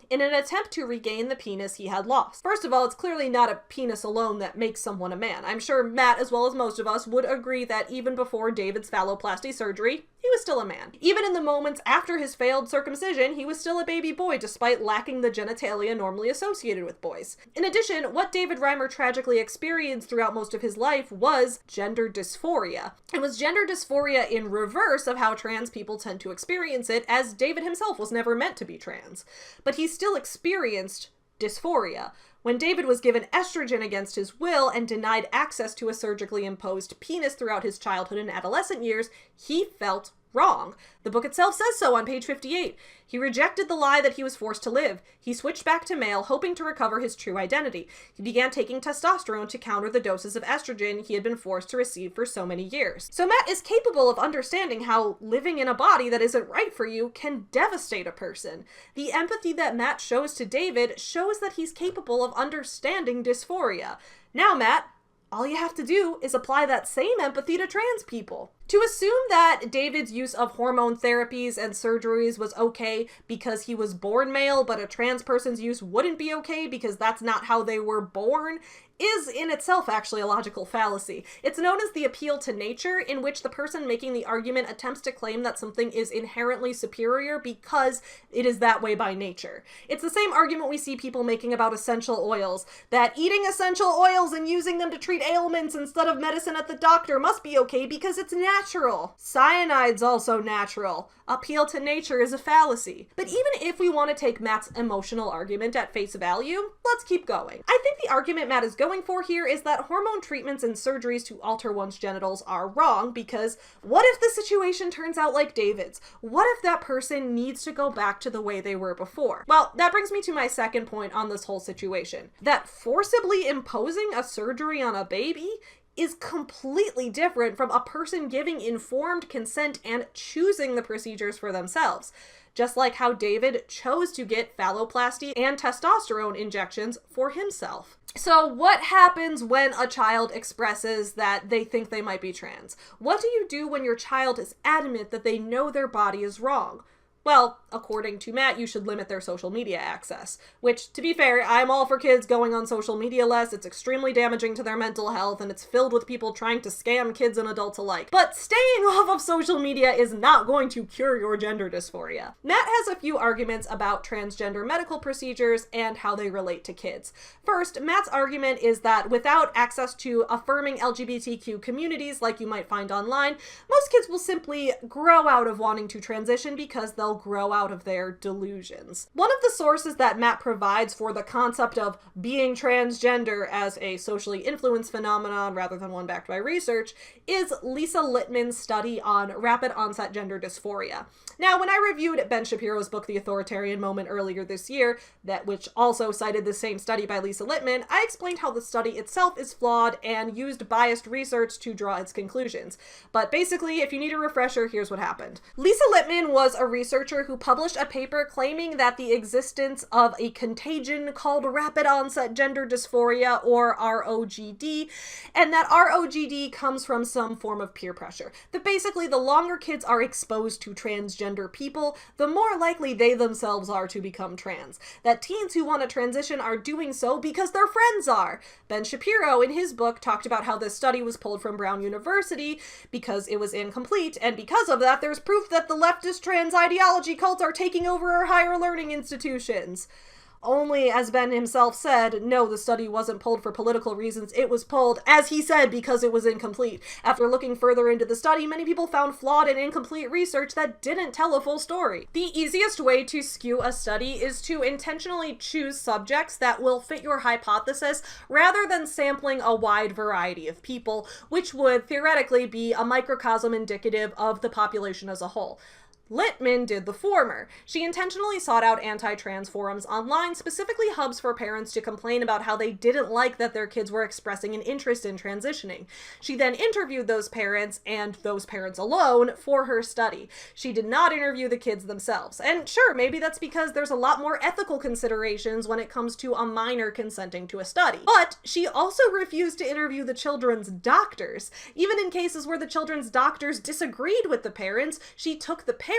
in an attempt to regain the penis he had lost. First of all, it's clearly not a penis alone that makes someone a man. I'm sure Matt, as well as most of us, would agree that even before David's phalloplasty surgery, he was still a man. Even in the moments after his failed circumcision, he was still a baby boy despite lacking the genitalia normally associated with boys. In addition, what David Reimer tragically experienced throughout most of his life was gender dysphoria. It was gender dysphoria in reverse of how trans people tend to experience it, as David himself was never meant to be trans. but he still experienced dysphoria. When David was given estrogen against his will and denied access to a surgically imposed penis throughout his childhood and adolescent years, he felt wrong. The book itself says so on page 58. He rejected the lie that he was forced to live. He switched back to male, hoping to recover his true identity. He began taking testosterone to counter the doses of estrogen he had been forced to receive for so many years. So Matt is capable of understanding how living in a body that isn't right for you can devastate a person. The empathy that Matt shows to David shows that he's capable of understanding dysphoria. Now, Matt, all you have to do is apply that same empathy to trans people. To assume that David's use of hormone therapies and surgeries was okay because he was born male, but a trans person's use wouldn't be okay because that's not how they were born, is in itself actually a logical fallacy. It's known as the appeal to nature, in which the person making the argument attempts to claim that something is inherently superior because it is that way by nature. It's the same argument we see people making about essential oils, that eating essential oils and using them to treat ailments instead of medicine at the doctor must be okay because it's natural. Cyanide's also natural. Appeal to nature is a fallacy. But even if we want to take Matt's emotional argument at face value, let's keep going. I think the argument Matt is going for here is that hormone treatments and surgeries to alter one's genitals are wrong because what if the situation turns out like David's? What if that person needs to go back to the way they were before? Well, that brings me to my second point on this whole situation. That forcibly imposing a surgery on a baby is completely different from a person giving informed consent and choosing the procedures for themselves. Just like how David chose to get phalloplasty and testosterone injections for himself. So what happens when a child expresses that they think they might be trans? What do you do when your child is adamant that they know their body is wrong? Well, according to Matt, you should limit their social media access. Which, to be fair, I'm all for kids going on social media less. It's extremely damaging to their mental health, and it's filled with people trying to scam kids and adults alike. But staying off of social media is not going to cure your gender dysphoria. Matt has a few arguments about transgender medical procedures and how they relate to kids. First, Matt's argument is that without access to affirming LGBTQ communities like you might find online, most kids will simply grow out of wanting to transition because they'll grow out of their delusions. One of the sources that Matt provides for the concept of being transgender as a socially influenced phenomenon rather than one backed by research is Lisa Littman's study on rapid onset gender dysphoria. Now, when I reviewed Ben Shapiro's book, The Authoritarian Moment, earlier this year, which also cited the same study by Lisa Littman, I explained how the study itself is flawed and used biased research to draw its conclusions. But basically, if you need a refresher, here's what happened. Lisa Littman was a researcher who published a paper claiming that the existence of a contagion called rapid onset gender dysphoria, or ROGD, and that ROGD comes from some form of peer pressure. That basically the longer kids are exposed to transgender people, the more likely they themselves are to become trans. That teens who want to transition are doing so because their friends are. Ben Shapiro, in his book, talked about how this study was pulled from Brown University because it was incomplete, and because of that, there's proof that the leftist trans ideology cults are taking over our higher learning institutions. Only, as Ben himself said, no, the study wasn't pulled for political reasons. It was pulled, as he said, because it was incomplete. After looking further into the study, many people found flawed and incomplete research that didn't tell a full story. The easiest way to skew a study is to intentionally choose subjects that will fit your hypothesis rather than sampling a wide variety of people, which would theoretically be a microcosm indicative of the population as a whole. Littman did the former. She intentionally sought out anti-trans forums online, specifically hubs for parents to complain about how they didn't like that their kids were expressing an interest in transitioning. She then interviewed those parents, and those parents alone, for her study. She did not interview the kids themselves. And sure, maybe that's because there's a lot more ethical considerations when it comes to a minor consenting to a study. But she also refused to interview the children's doctors. Even in cases where the children's doctors disagreed with the parents, she took the parents,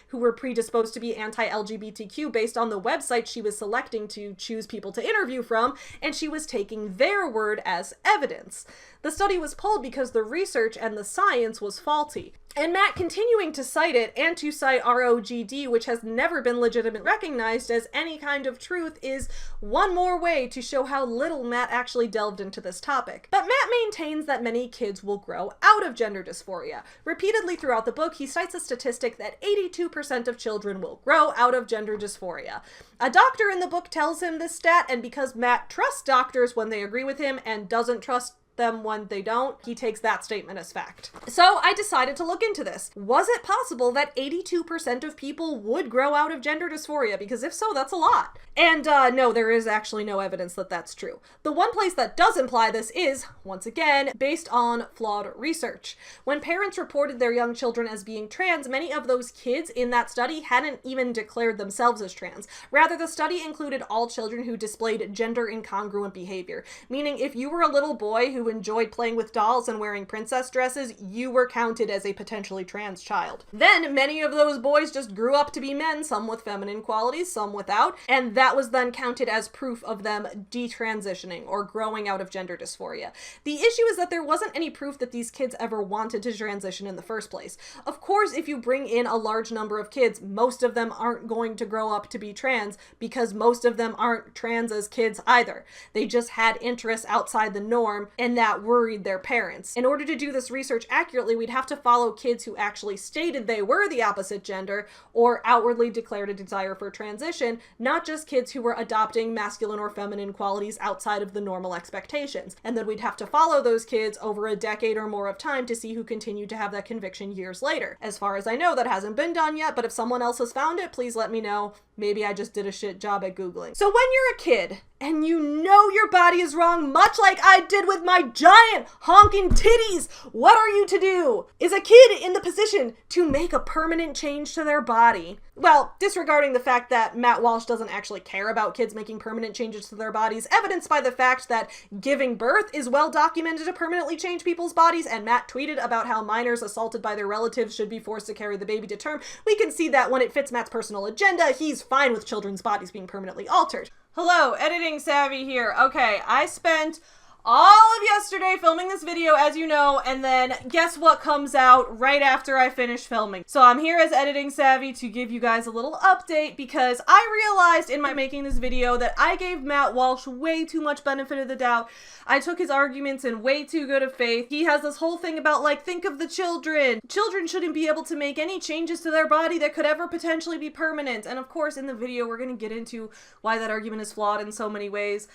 who were predisposed to be anti-LGBTQ based on the website she was selecting to choose people to interview from, and she was taking their word as evidence. The study was pulled because the research and the science was faulty. And Matt continuing to cite it, and to cite ROGD, which has never been legitimately recognized as any kind of truth, is one more way to show how little Matt actually delved into this topic. But Matt maintains that many kids will grow out of gender dysphoria. Repeatedly throughout the book, he cites a statistic that 82% of children will grow out of gender dysphoria. A doctor in the book tells him this stat, and because Matt trusts doctors when they agree with him and doesn't trust them when they don't, he takes that statement as fact. So I decided to look into this. Was it possible that 82% of people would grow out of gender dysphoria? Because if so, that's a lot. And no, there is actually no evidence that that's true. The one place that does imply this is, once again, based on flawed research. When parents reported their young children as being trans, many of those kids in that study hadn't even declared themselves as trans. Rather, the study included all children who displayed gender incongruent behavior, meaning if you were a little boy who enjoyed playing with dolls and wearing princess dresses, you were counted as a potentially trans child. Then many of those boys just grew up to be men, some with feminine qualities, some without, and that was then counted as proof of them detransitioning or growing out of gender dysphoria. The issue is that there wasn't any proof that these kids ever wanted to transition in the first place. Of course, if you bring in a large number of kids, most of them aren't going to grow up to be trans because most of them aren't trans as kids either. They just had interests outside the norm, and that worried their parents. In order to do this research accurately, we'd have to follow kids who actually stated they were the opposite gender or outwardly declared a desire for transition, not just kids who were adopting masculine or feminine qualities outside of the normal expectations. And then we'd have to follow those kids over a decade or more of time to see who continued to have that conviction years later. As far as I know, that hasn't been done yet, but if someone else has found it, please let me know. Maybe I just did a shit job at Googling. So when you're a kid, and you know your body is wrong, much like I did with my giant honking titties, what are you to do? Is a kid in the position to make a permanent change to their body? Well, disregarding the fact that Matt Walsh doesn't actually care about kids making permanent changes to their bodies, evidenced by the fact that giving birth is well documented to permanently change people's bodies, and Matt tweeted about how minors assaulted by their relatives should be forced to carry the baby to term, we can see that when it fits Matt's personal agenda, he's fine with children's bodies being permanently altered. Hello, Editing Savvy here. Okay, I spent all of yesterday filming this video, as you know, and then guess what comes out right after I finish filming? So I'm here as Editing Savvy to give you guys a little update because I realized in my making this video that I gave Matt Walsh way too much benefit of the doubt. I took his arguments in way too good of faith. He has this whole thing about, like, think of the children. Children shouldn't be able to make any changes to their body that could ever potentially be permanent. And of course, in the video, we're going to get into why that argument is flawed in so many ways.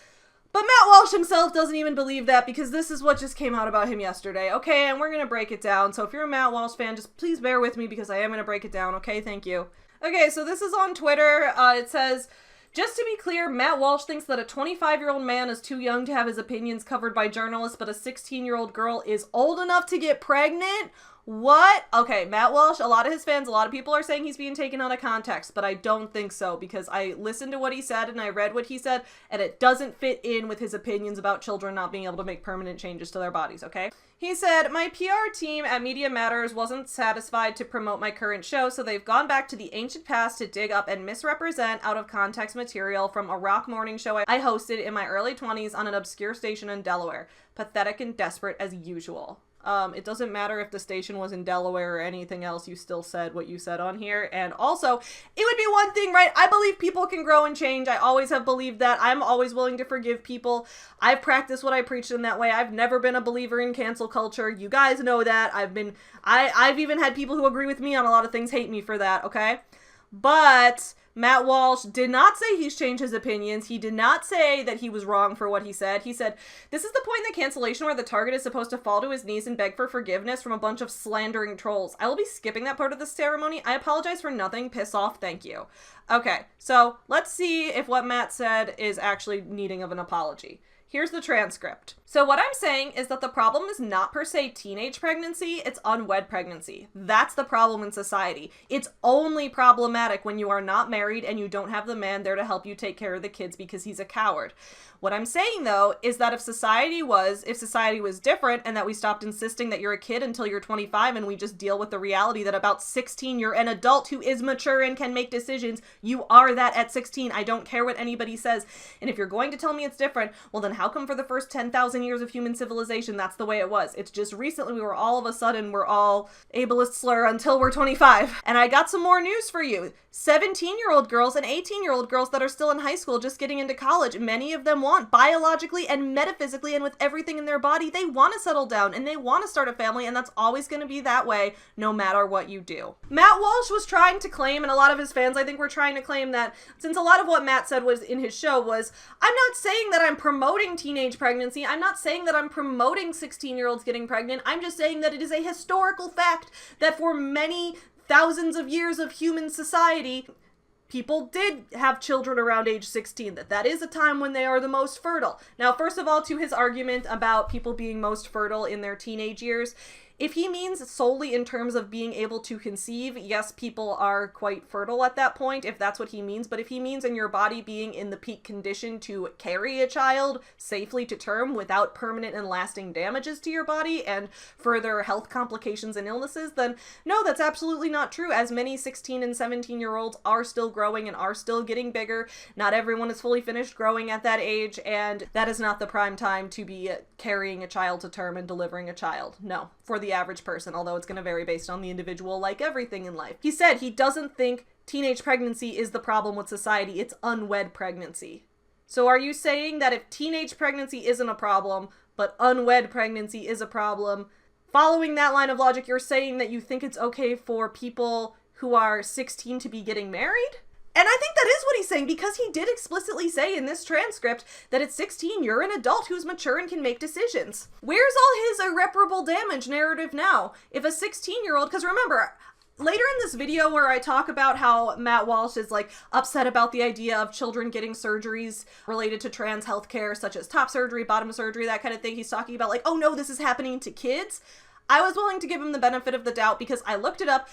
But Matt Walsh himself doesn't even believe that because this is what just came out about him yesterday, okay? And we're going to break it down. So if you're a Matt Walsh fan, just please bear with me because I am going to break it down, okay? Thank you. Okay, so this is on Twitter. It says, just to be clear, Matt Walsh thinks that a 25-year-old man is too young to have his opinions covered by journalists, but a 16-year-old girl is old enough to get pregnant? What? Okay, Matt Walsh, a lot of his fans, a lot of people are saying he's being taken out of context, but I don't think so because I listened to what he said and I read what he said and it doesn't fit in with his opinions about children not being able to make permanent changes to their bodies, okay? He said, my PR team at Media Matters wasn't satisfied to promote my current show, so they've gone back to the ancient past to dig up and misrepresent out of context material from a rock morning show I hosted in my early 20s on an obscure station in Delaware. Pathetic and desperate as usual. It doesn't matter if the station was in Delaware or anything else, you still said what you said on here. And also, it would be one thing, right? I believe people can grow and change. I always have believed that. I'm always willing to forgive people. I've practiced what I preached in that way. I've never been a believer in cancel culture. You guys know that. I've even had people who agree with me on a lot of things hate me for that, okay? But Matt Walsh did not say he's changed his opinions. He did not say that he was wrong for what he said. He said, this is the point in the cancellation where the target is supposed to fall to his knees and beg for forgiveness from a bunch of slandering trolls. I will be skipping that part of the ceremony. I apologize for nothing. Piss off. Thank you. Okay, so let's see if what Matt said is actually needing of an apology. Here's the transcript. So what I'm saying is that the problem is not per se teenage pregnancy, it's unwed pregnancy. That's the problem in society. It's only problematic when you are not married and you don't have the man there to help you take care of the kids because he's a coward. What I'm saying, though, is that if society was different and that we stopped insisting that you're a kid until you're 25 and we just deal with the reality that about 16 you're an adult who is mature and can make decisions, you are that at 16. I don't care what anybody says. And if you're going to tell me it's different, well then How come for the first 10,000 years of human civilization, that's the way it was? It's just recently we're all ableist slur until we're 25. And I got some more news for you. 17-year-old girls and 18-year-old girls that are still in high school just getting into college, many of them want, biologically and metaphysically and with everything in their body, they want to settle down and they want to start a family, and that's always going to be that way no matter what you do. Matt Walsh was trying to claim, and a lot of his fans I think were trying to claim, that since a lot of what Matt said was in his show was, I'm not saying that I'm promoting teenage pregnancy, I'm not saying that I'm promoting 16-year-olds getting pregnant, I'm just saying that it is a historical fact that for many thousands of years of human society, people did have children around age 16, that is a time when they are the most fertile. Now, first of all, to his argument about people being most fertile in their teenage years, if he means solely in terms of being able to conceive, yes, people are quite fertile at that point, if that's what he means. But if he means in your body being in the peak condition to carry a child safely to term without permanent and lasting damages to your body and further health complications and illnesses, then no, that's absolutely not true, as many 16 and 17-year-olds are still growing and are still getting bigger. Not everyone is fully finished growing at that age, and that is not the prime time to be carrying a child to term and delivering a child. No, for the average person, although it's going to vary based on the individual like everything in life. He said he doesn't think teenage pregnancy is the problem with society, it's unwed pregnancy. So are you saying that if teenage pregnancy isn't a problem, but unwed pregnancy is a problem, following that line of logic, you're saying that you think it's okay for people who are 16 to be getting married? And I think that is what he's saying, because he did explicitly say in this transcript that at 16, you're an adult who's mature and can make decisions. Where's all his irreparable damage narrative now? If a 16-year-old, because remember, later in this video where I talk about how Matt Walsh is like upset about the idea of children getting surgeries related to trans healthcare, such as top surgery, bottom surgery, that kind of thing, he's talking about like, oh no, this is happening to kids. I was willing to give him the benefit of the doubt because I looked it up.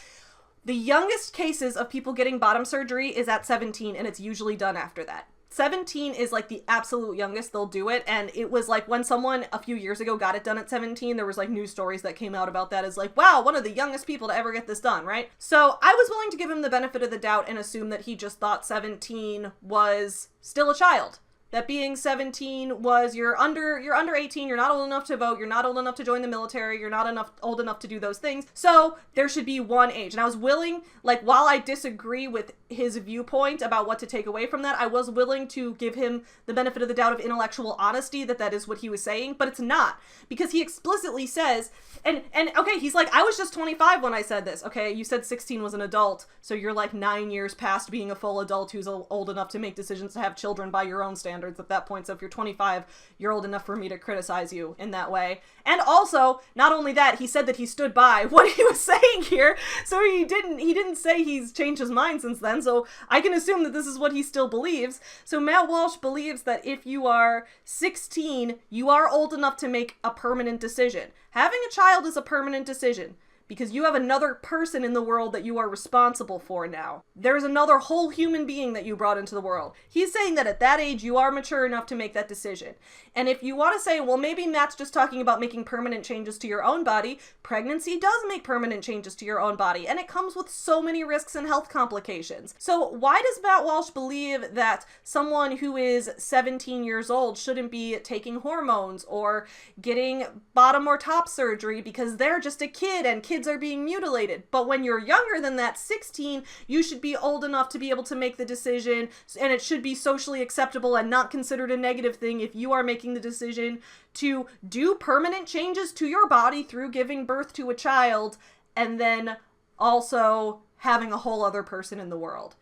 The youngest cases of people getting bottom surgery is at 17, and it's usually done after that. 17 is like the absolute youngest they'll do it, and it was like when someone a few years ago got it done at 17, there was like news stories that came out about that as like, wow, one of the youngest people to ever get this done, right? So I was willing to give him the benefit of the doubt and assume that he just thought 17 was still a child. That being 17 was you're under 18, you're not old enough to vote, you're not old enough to join the military, you're not old enough to do those things. So there should be one age. And I was willing, like, while I disagree with his viewpoint about what to take away from that, I was willing to give him the benefit of the doubt of intellectual honesty that is what he was saying, but it's not, because he explicitly says, and okay, he's like, I was just 25 when I said this. Okay, you said 16 was an adult, so you're like 9 years past being a full adult who's old enough to make decisions to have children by your own standards at that point. So if you're 25, you're old enough for me to criticize you in that way. And also, not only that, he said that he stood by what he was saying here, so he didn't say he's changed his mind since then, so I can assume that this is what he still believes. So Matt Walsh believes that if you are 16, you are old enough to make a permanent decision. Having a child is a permanent decision, because you have another person in the world that you are responsible for now. There's another whole human being that you brought into the world. He's saying that at that age, you are mature enough to make that decision. And if you want to say, well, maybe Matt's just talking about making permanent changes to your own body, pregnancy does make permanent changes to your own body, and it comes with so many risks and health complications. So why does Matt Walsh believe that someone who is 17 years old shouldn't be taking hormones or getting bottom or top surgery because they're just a kid and kids are being mutilated? But when you're younger than that, 16, you should be old enough to be able to make the decision, and it should be socially acceptable and not considered a negative thing if you are making the decision to do permanent changes to your body through giving birth to a child and then also having a whole other person in the world.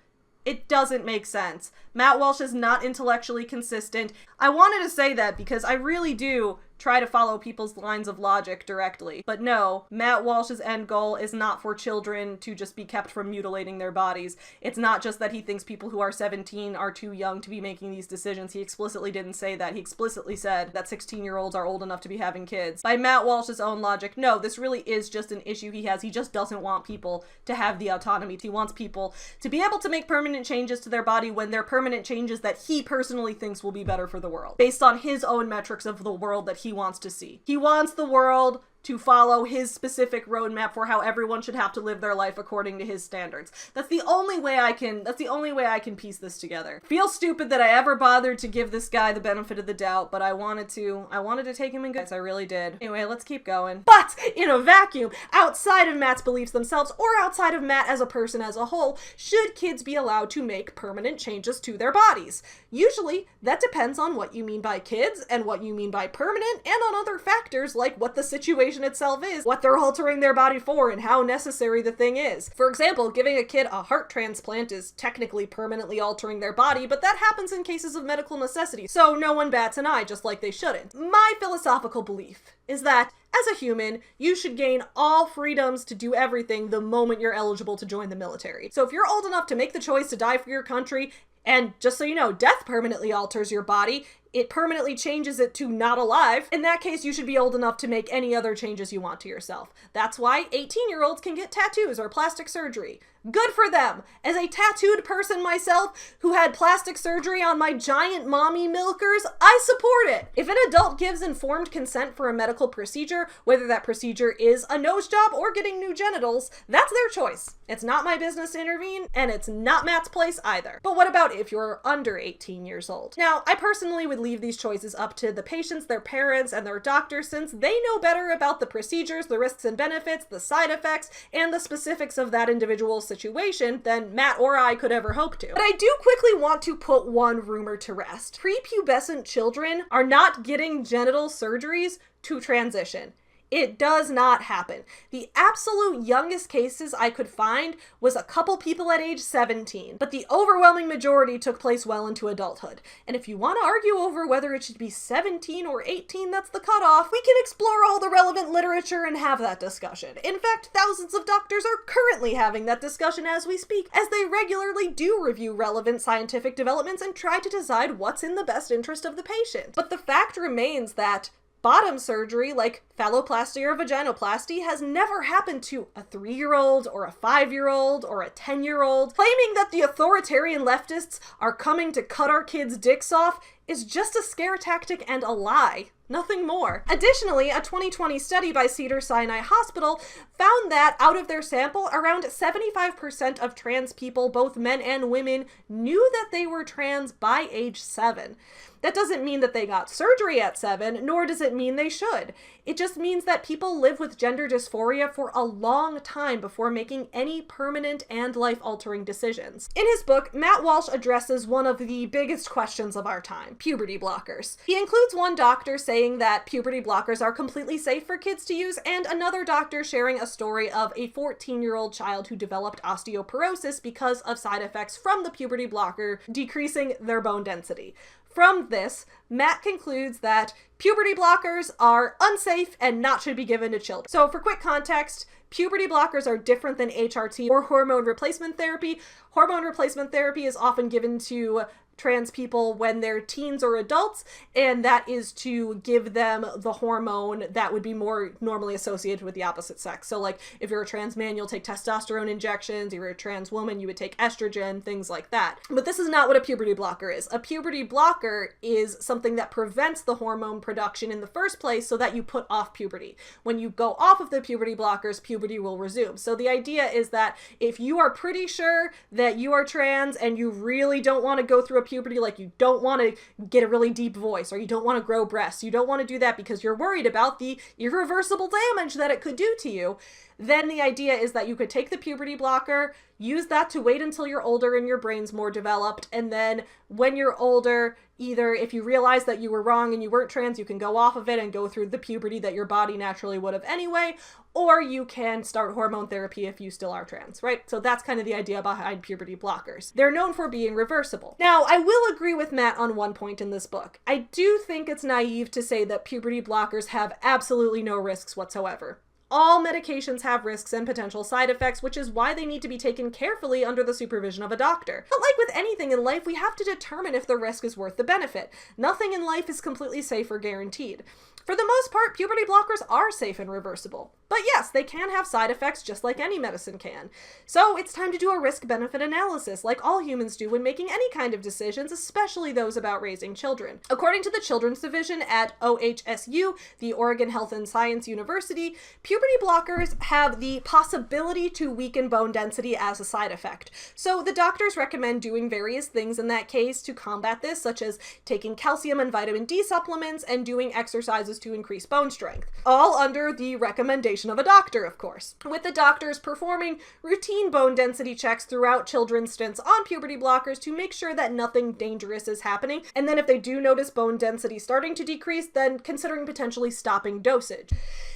It doesn't make sense. Matt Walsh is not intellectually consistent. I wanted to say that because I really do try to follow people's lines of logic directly. But no, Matt Walsh's end goal is not for children to just be kept from mutilating their bodies. It's not just that he thinks people who are 17 are too young to be making these decisions. He explicitly didn't say that. He explicitly said that 16-year-olds are old enough to be having kids. By Matt Walsh's own logic, no, this really is just an issue he has. He just doesn't want people to have the autonomy. He wants people to be able to make permanent changes to their body when they're permanent changes that he personally thinks will be better for the world, based on his own metrics of the world that he wants to see. He wants the world to follow his specific roadmap for how everyone should have to live their life according to his standards. That's the only way I can piece this together. Feels stupid that I ever bothered to give this guy the benefit of the doubt, but I wanted to take him in good. I really did. Anyway, let's keep going. But in a vacuum, outside of Matt's beliefs themselves, or outside of Matt as a person as a whole, should kids be allowed to make permanent changes to their bodies? Usually, that depends on what you mean by kids, and what you mean by permanent, and on other factors like what the situation itself is, what they're altering their body for, and how necessary the thing is. For example, giving a kid a heart transplant is technically permanently altering their body, but that happens in cases of medical necessity, so no one bats an eye, just like they shouldn't. My philosophical belief is that, as a human, you should gain all freedoms to do everything the moment you're eligible to join the military. So if you're old enough to make the choice to die for your country, and just so you know, death permanently alters your body, it permanently changes it to not alive. In that case, you should be old enough to make any other changes you want to yourself. That's why 18-year-olds can get tattoos or plastic surgery. Good for them. As a tattooed person myself who had plastic surgery on my giant mommy milkers, I support it. If an adult gives informed consent for a medical procedure, whether that procedure is a nose job or getting new genitals, that's their choice. It's not my business to intervene, and it's not Matt's place either. But what about if you're under 18 years old? Now, I personally would leave these choices up to the patients, their parents, and their doctors, since they know better about the procedures, the risks and benefits, the side effects, and the specifics of that individual's situation than Matt or I could ever hope to. But I do quickly want to put one rumor to rest. Prepubescent children are not getting genital surgeries to transition. It does not happen. The absolute youngest cases I could find was a couple people at age 17, but the overwhelming majority took place well into adulthood. And if you want to argue over whether it should be 17 or 18, that's the cutoff, we can explore all the relevant literature and have that discussion. In fact, thousands of doctors are currently having that discussion as we speak, as they regularly do review relevant scientific developments and try to decide what's in the best interest of the patient. But the fact remains that bottom surgery, like phalloplasty or vaginoplasty, has never happened to a 3-year-old or a 5-year-old or a 10-year-old. Claiming that the authoritarian leftists are coming to cut our kids' dicks off is just a scare tactic and a lie. Nothing more. Additionally, a 2020 study by Cedars-Sinai Hospital found that out of their sample, around 75% of trans people, both men and women, knew that they were trans by age 7. That doesn't mean that they got surgery at 7, nor does it mean they should. It just means that people live with gender dysphoria for a long time before making any permanent and life-altering decisions. In his book, Matt Walsh addresses one of the biggest questions of our time: puberty blockers. He includes one doctor saying that puberty blockers are completely safe for kids to use, and another doctor sharing a story of a 14-year-old child who developed osteoporosis because of side effects from the puberty blocker decreasing their bone density. From this, Matt concludes that puberty blockers are unsafe and not should be given to children. So for quick context, puberty blockers are different than HRT or hormone replacement therapy. Hormone replacement therapy is often given to trans people when they're teens or adults, and that is to give them the hormone that would be more normally associated with the opposite sex. So like if you're a trans man, you'll take testosterone injections. If you're a trans woman, you would take estrogen, things like that. But this is not what a puberty blocker is. A puberty blocker is something that prevents the hormone production in the first place so that you put off puberty. When you go off of the puberty blockers, puberty will resume. So the idea is that if you are pretty sure that you are trans and you really don't want to go through a puberty, like you don't want to get a really deep voice, or you don't want to grow breasts, you don't want to do that because you're worried about the irreversible damage that it could do to you, then the idea is that you could take the puberty blocker, use that to wait until you're older and your brain's more developed, and then when you're older, either if you realize that you were wrong and you weren't trans, you can go off of it and go through the puberty that your body naturally would have anyway, or you can start hormone therapy if you still are trans, right? So that's kind of the idea behind puberty blockers. They're known for being reversible. Now, I will agree with Matt on one point in this book. I do think it's naive to say that puberty blockers have absolutely no risks whatsoever. All medications have risks and potential side effects, which is why they need to be taken carefully under the supervision of a doctor. But like with anything in life, we have to determine if the risk is worth the benefit. Nothing in life is completely safe or guaranteed. For the most part, puberty blockers are safe and reversible. But yes, they can have side effects just like any medicine can. So it's time to do a risk-benefit analysis like all humans do when making any kind of decisions, especially those about raising children. According to the Children's Division at OHSU, the Oregon Health and Science University, puberty blockers have the possibility to weaken bone density as a side effect. So the doctors recommend doing various things in that case to combat this, such as taking calcium and vitamin D supplements and doing exercises to increase bone strength, all under the recommendation of a doctor, of course, with the doctors performing routine bone density checks throughout children's stints on puberty blockers to make sure that nothing dangerous is happening, and then if they do notice bone density starting to decrease, then considering potentially stopping dosage.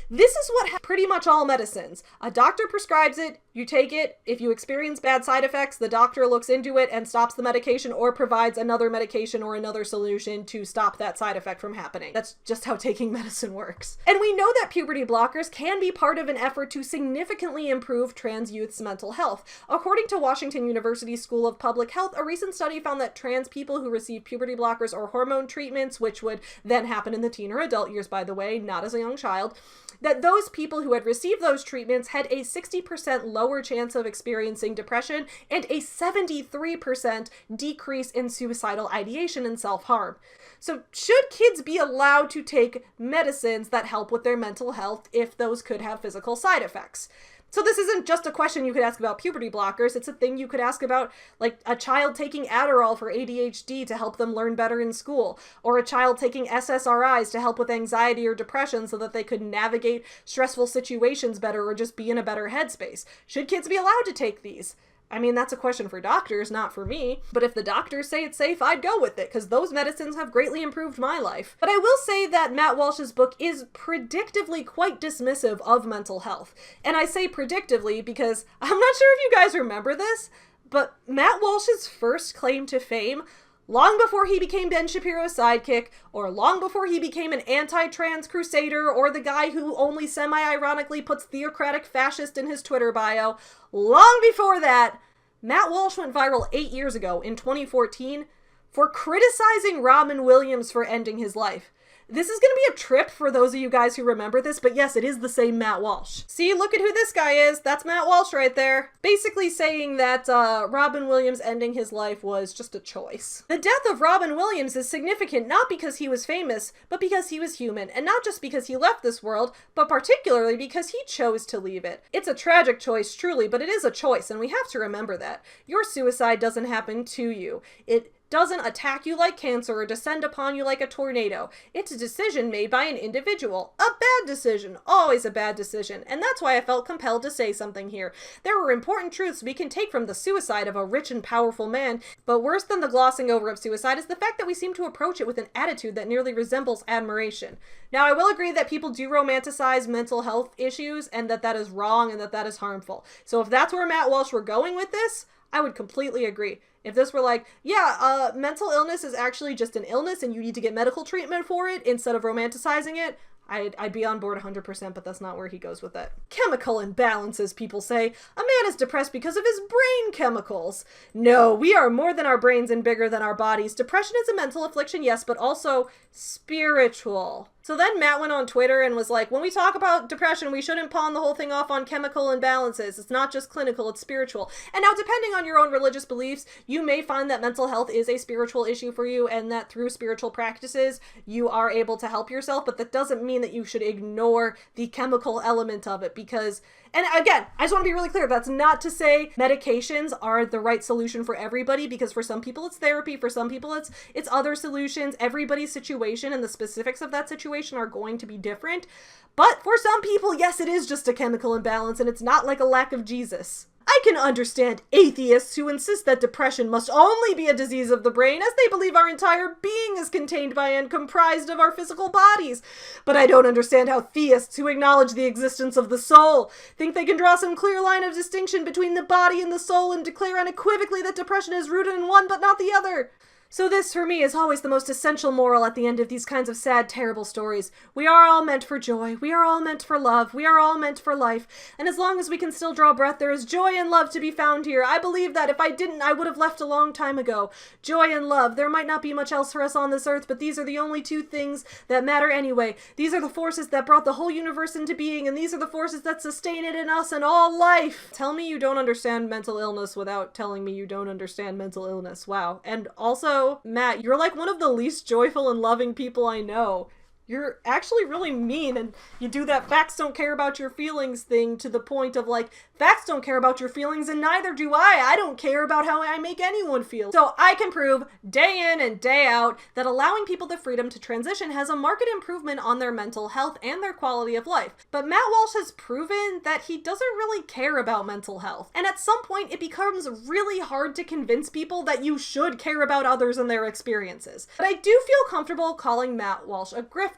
This is what pretty much all medicines. A doctor prescribes it, you take it. If you experience bad side effects, the doctor looks into it and stops the medication or provides another medication or another solution to stop that side effect from happening. That's just how taking medicine works. And we know that puberty blockers can be part of an effort to significantly improve trans youth's mental health. According to Washington University School of Public Health, a recent study found that trans people who receive puberty blockers or hormone treatments, which would then happen in the teen or adult years, by the way, not as a young child, that those people who had received those treatments had a 60% lower chance of experiencing depression and a 73% decrease in suicidal ideation and self-harm. So should kids be allowed to take medicines that help with their mental health if those could have physical side effects? So this isn't just a question you could ask about puberty blockers, it's a thing you could ask about like a child taking Adderall for ADHD to help them learn better in school, or a child taking SSRIs to help with anxiety or depression so that they could navigate stressful situations better or just be in a better headspace. Should kids be allowed to take these? I mean, that's a question for doctors, not for me. But if the doctors say it's safe, I'd go with it, because those medicines have greatly improved my life. But I will say that Matt Walsh's book is predictively quite dismissive of mental health. And I say predictively because I'm not sure if you guys remember this, but Matt Walsh's first claim to fame, long before he became Ben Shapiro's sidekick, or long before he became an anti-trans crusader, or the guy who only semi-ironically puts theocratic fascist in his Twitter bio, long before that, Matt Walsh went viral 8 years ago, in 2014, for criticizing Robin Williams for ending his life. This is going to be a trip for those of you guys who remember this, but yes, it is the same Matt Walsh. See, look at who this guy is. That's Matt Walsh right there. Basically saying that Robin Williams ending his life was just a choice. The death of Robin Williams is significant not because he was famous, but because he was human, and not just because he left this world, but particularly because he chose to leave it. It's a tragic choice, truly, but it is a choice, and we have to remember that. Your suicide doesn't happen to you. It doesn't attack you like cancer or descend upon you like a tornado. It's a decision made by an individual. A bad decision. Always a bad decision. And that's why I felt compelled to say something here. There are important truths we can take from the suicide of a rich and powerful man, but worse than the glossing over of suicide is the fact that we seem to approach it with an attitude that nearly resembles admiration. Now, I will agree that people do romanticize mental health issues and that is wrong and that is harmful. So if that's where Matt Walsh were going with this, I would completely agree. If this were like, yeah, mental illness is actually just an illness and you need to get medical treatment for it instead of romanticizing it, I'd be on board 100%, but that's not where he goes with it. Chemical imbalances, people say. A man is depressed because of his brain chemicals. No, we are more than our brains and bigger than our bodies. Depression is a mental affliction, yes, but also spiritual. So then Matt went on Twitter and was like, when we talk about depression, we shouldn't pawn the whole thing off on chemical imbalances. It's not just clinical, it's spiritual. And now, depending on your own religious beliefs, you may find that mental health is a spiritual issue for you and that through spiritual practices, you are able to help yourself, but that doesn't mean that you should ignore the chemical element of it because, and again, I just want to be really clear, that's not to say medications are the right solution for everybody, because for some people it's therapy, for some people it's other solutions. Everybody's situation and the specifics of that situation are going to be different. But for some people, yes, it is just a chemical imbalance and it's not like a lack of Jesus. I can understand atheists who insist that depression must only be a disease of the brain, as they believe our entire being is contained by and comprised of our physical bodies. But I don't understand how theists who acknowledge the existence of the soul think they can draw some clear line of distinction between the body and the soul and declare unequivocally that depression is rooted in one but not the other. So this, for me, is always the most essential moral at the end of these kinds of sad, terrible stories. We are all meant for joy. We are all meant for love. We are all meant for life. And as long as we can still draw breath, there is joy and love to be found here. I believe that if I didn't, I would have left a long time ago. Joy and love. There might not be much else for us on this earth, but these are the only two things that matter anyway. These are the forces that brought the whole universe into being, and these are the forces that sustain it in us and all life. Tell me you don't understand mental illness without telling me you don't understand mental illness. Wow. And also, Matt, you're like one of the least joyful and loving people I know. You're actually really mean, and you do that facts don't care about your feelings thing to the point of like, facts don't care about your feelings and neither do I. I don't care about how I make anyone feel. So I can prove day in and day out that allowing people the freedom to transition has a marked improvement on their mental health and their quality of life. But Matt Walsh has proven that he doesn't really care about mental health. And at some point it becomes really hard to convince people that you should care about others and their experiences. But I do feel comfortable calling Matt Walsh a grifter.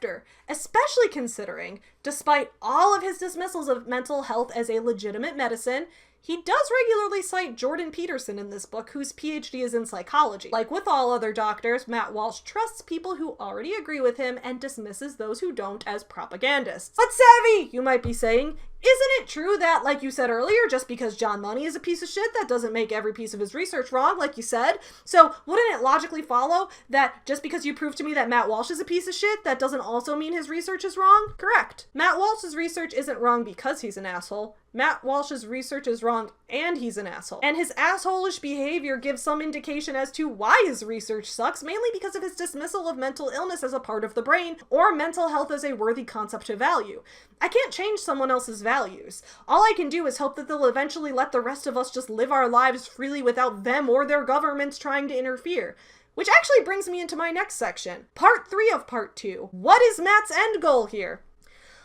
Especially considering, despite all of his dismissals of mental health as a legitimate medicine, he does regularly cite Jordan Peterson in this book, whose PhD is in psychology. Like with all other doctors, Matt Walsh trusts people who already agree with him and dismisses those who don't as propagandists. But SAVY, you might be saying, isn't it true that, like you said earlier, just because John Money is a piece of shit, that doesn't make every piece of his research wrong, like you said? So wouldn't it logically follow that just because you prove to me that Matt Walsh is a piece of shit, that doesn't also mean his research is wrong? Correct. Matt Walsh's research isn't wrong because he's an asshole. Matt Walsh's research is wrong and he's an asshole. And his asshole-ish behavior gives some indication as to why his research sucks, mainly because of his dismissal of mental illness as a part of the brain or mental health as a worthy concept to value. I can't change someone else's values. All I can do is hope that they'll eventually let the rest of us just live our lives freely without them or their governments trying to interfere. Which actually brings me into my next section. Part 3 of Part 2. What is Matt's end goal here?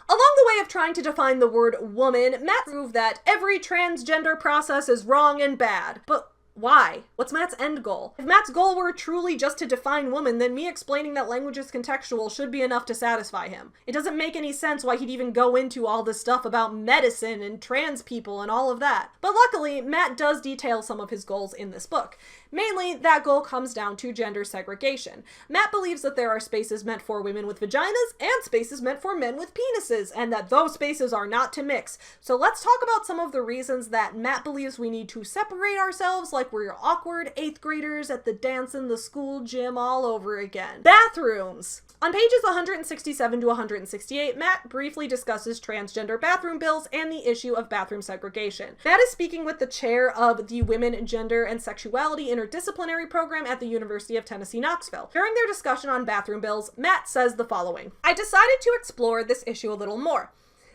Along the way of trying to define the word woman, Matt proved that every transgender process is wrong and bad. But why? What's Matt's end goal? If Matt's goal were truly just to define woman, then me explaining that language is contextual should be enough to satisfy him. It doesn't make any sense why he'd even go into all this stuff about medicine and trans people and all of that. But luckily, Matt does detail some of his goals in this book. Mainly, that goal comes down to gender segregation. Matt believes that there are spaces meant for women with vaginas and spaces meant for men with penises, and that those spaces are not to mix. So let's talk about some of the reasons that Matt believes we need to separate ourselves like we're awkward 8th graders at the dance in the school gym all over again. Bathrooms. On pages 167 to 168, Matt briefly discusses transgender bathroom bills and the issue of bathroom segregation. Matt is speaking with the chair of the Women, Gender, and Sexuality Interdisciplinary Program at the University of Tennessee, Knoxville. During their discussion on bathroom bills, Matt says the following: I decided to explore this issue a little more.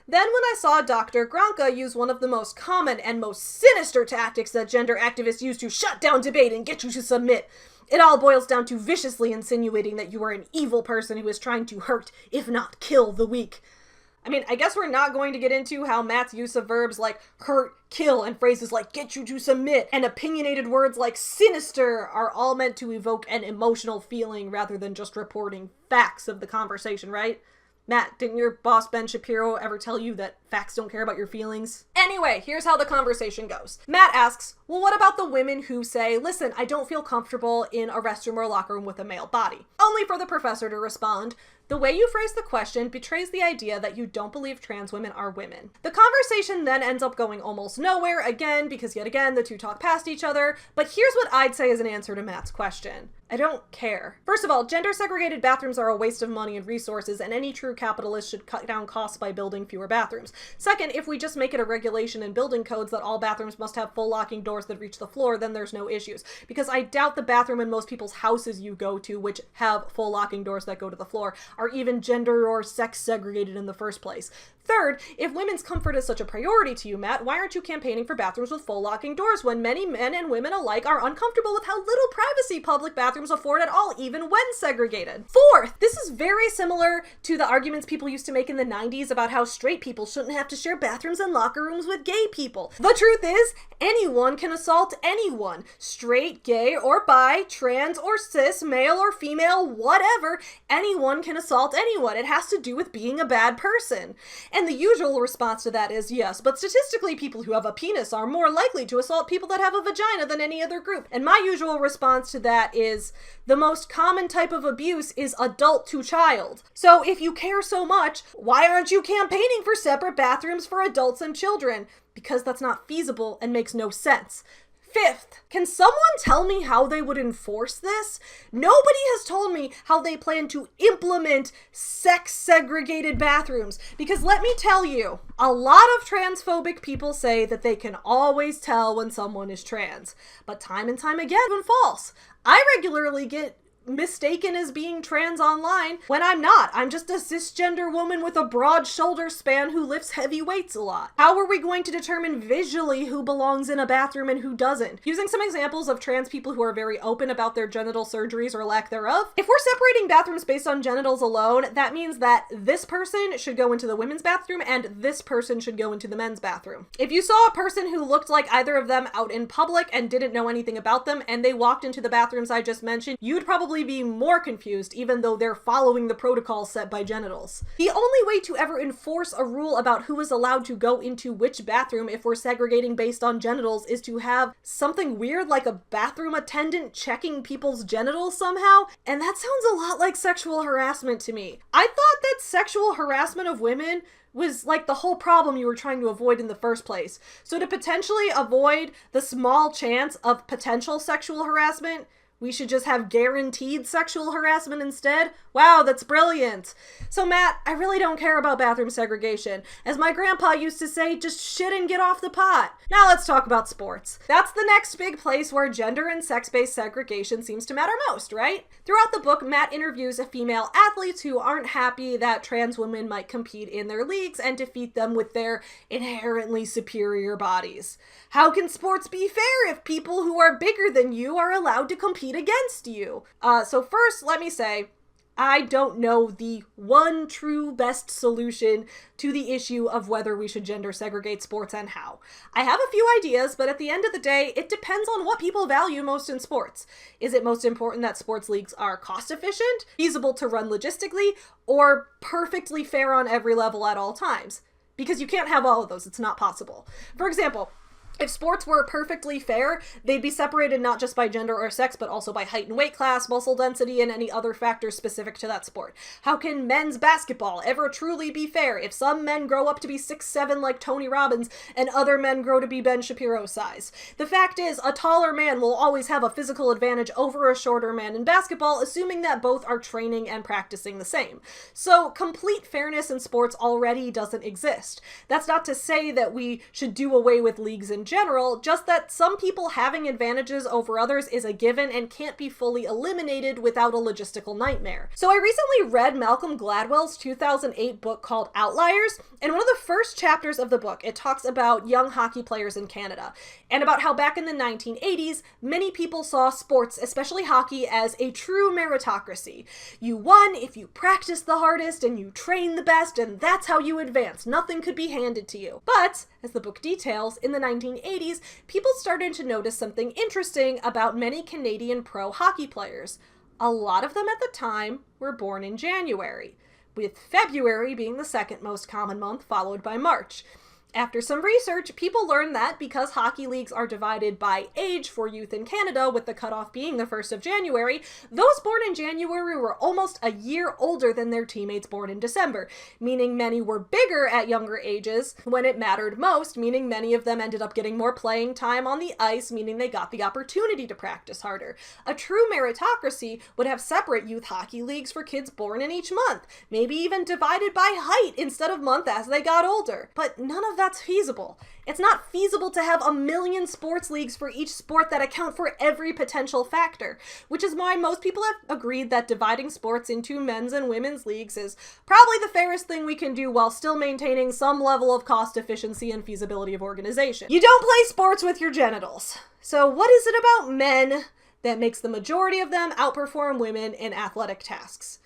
Then when I saw Dr. Gronka use one of the most common and most sinister tactics that gender activists use to shut down debate and get you to submit, it all boils down to viciously insinuating that you are an evil person who is trying to hurt, if not kill, the weak. I mean, I guess we're not going to get into how Matt's use of verbs like hurt, kill, and phrases like get you to submit, and opinionated words like sinister are all meant to evoke an emotional feeling rather than just reporting facts of the conversation, right? Matt, didn't your boss Ben Shapiro ever tell you that facts don't care about your feelings? Anyway, here's how the conversation goes. Matt asks, well, what about the women who say, listen, I don't feel comfortable in a restroom or a locker room with a male body? Only for the professor to respond, the way you phrase the question betrays the idea that you don't believe trans women are women. The conversation then ends up going almost nowhere again because yet again the two talk past each other, but here's what I'd say as an answer to Matt's question. I don't care. First of all, gender segregated bathrooms are a waste of money and resources, and any true capitalist should cut down costs by building fewer bathrooms. Second, if we just make it a regulation in building codes that all bathrooms must have full locking doors that reach the floor, then there's no issues. Because I doubt the bathroom in most people's houses you go to, which have full locking doors that go to the floor, are even gender or sex segregated in the first place. Third, if women's comfort is such a priority to you, Matt, why aren't you campaigning for bathrooms with full locking doors when many men and women alike are uncomfortable with how little privacy public bathrooms afford at all, even when segregated? Fourth, this is very similar to the arguments people used to make in the 90s about how straight people shouldn't have to share bathrooms and locker rooms with gay people. The truth is, anyone can assault anyone. Straight, gay, or bi, trans or cis, male or female, whatever, anyone can assault assault anyone. It has to do with being a bad person. And the usual response to that is, yes, but statistically people who have a penis are more likely to assault people that have a vagina than any other group. And my usual response to that is, the most common type of abuse is adult to child. So if you care so much, why aren't you campaigning for separate bathrooms for adults and children? Because that's not feasible and makes no sense. Fifth, can someone tell me how they would enforce this? Nobody has told me how they plan to implement sex-segregated bathrooms. Because let me tell you, a lot of transphobic people say that they can always tell when someone is trans. But time and time again, it's false. I regularly get mistaken as being trans online when I'm not. I'm just a cisgender woman with a broad shoulder span who lifts heavy weights a lot. How are we going to determine visually who belongs in a bathroom and who doesn't? Using some examples of trans people who are very open about their genital surgeries or lack thereof. If we're separating bathrooms based on genitals alone, that means that this person should go into the women's bathroom and this person should go into the men's bathroom. If you saw a person who looked like either of them out in public and didn't know anything about them and they walked into the bathrooms I just mentioned, you'd probably be more confused, even though they're following the protocols set by genitals. The only way to ever enforce a rule about who is allowed to go into which bathroom if we're segregating based on genitals is to have something weird like a bathroom attendant checking people's genitals somehow, and that sounds a lot like sexual harassment to me. I thought that sexual harassment of women was like the whole problem you were trying to avoid in the first place. So to potentially avoid the small chance of potential sexual harassment, we should just have guaranteed sexual harassment instead? Wow, that's brilliant. So Matt, I really don't care about bathroom segregation. As my grandpa used to say, just shit and get off the pot. Now let's talk about sports. That's the next big place where gender and sex-based segregation seems to matter most, right? Throughout the book, Matt interviews female athletes who aren't happy that trans women might compete in their leagues and defeat them with their inherently superior bodies. How can sports be fair if people who are bigger than you are allowed to compete against you? So first, let me say, I don't know the one true best solution to the issue of whether we should gender segregate sports and how. I have a few ideas, but at the end of the day, it depends on what people value most in sports. Is it most important that sports leagues are cost efficient, feasible to run logistically, or perfectly fair on every level at all times? Because you can't have all of those, it's not possible. For example, if sports were perfectly fair, they'd be separated not just by gender or sex, but also by height and weight class, muscle density, and any other factors specific to that sport. How can men's basketball ever truly be fair if some men grow up to be 6'7" like Tony Robbins and other men grow to be Ben Shapiro's size? The fact is, a taller man will always have a physical advantage over a shorter man in basketball, assuming that both are training and practicing the same. So complete fairness in sports already doesn't exist. That's not to say that we should do away with leagues in general, just that some people having advantages over others is a given and can't be fully eliminated without a logistical nightmare. So I recently read Malcolm Gladwell's 2008 book called Outliers, and one of the first chapters of the book, it talks about young hockey players in Canada, and about how back in the 1980s, many people saw sports, especially hockey, as a true meritocracy. You won if you practiced the hardest and you trained the best, and that's how you advanced. Nothing could be handed to you. But, as the book details, in the 1980s, people started to notice something interesting about many Canadian pro hockey players. A lot of them at the time were born in January, with February being the second most common month, followed by March. After some research, people learned that because hockey leagues are divided by age for youth in Canada, with the cutoff being the 1st of January, those born in January were almost a year older than their teammates born in December, meaning many were bigger at younger ages when it mattered most, meaning many of them ended up getting more playing time on the ice, meaning they got the opportunity to practice harder. A true meritocracy would have separate youth hockey leagues for kids born in each month, maybe even divided by height instead of month as they got older. But none of that's feasible. It's not feasible to have 1 million sports leagues for each sport that account for every potential factor, which is why most people have agreed that dividing sports into men's and women's leagues is probably the fairest thing we can do while still maintaining some level of cost efficiency and feasibility of organization. You don't play sports with your genitals. So what is it about men that makes the majority of them outperform women in athletic tasks?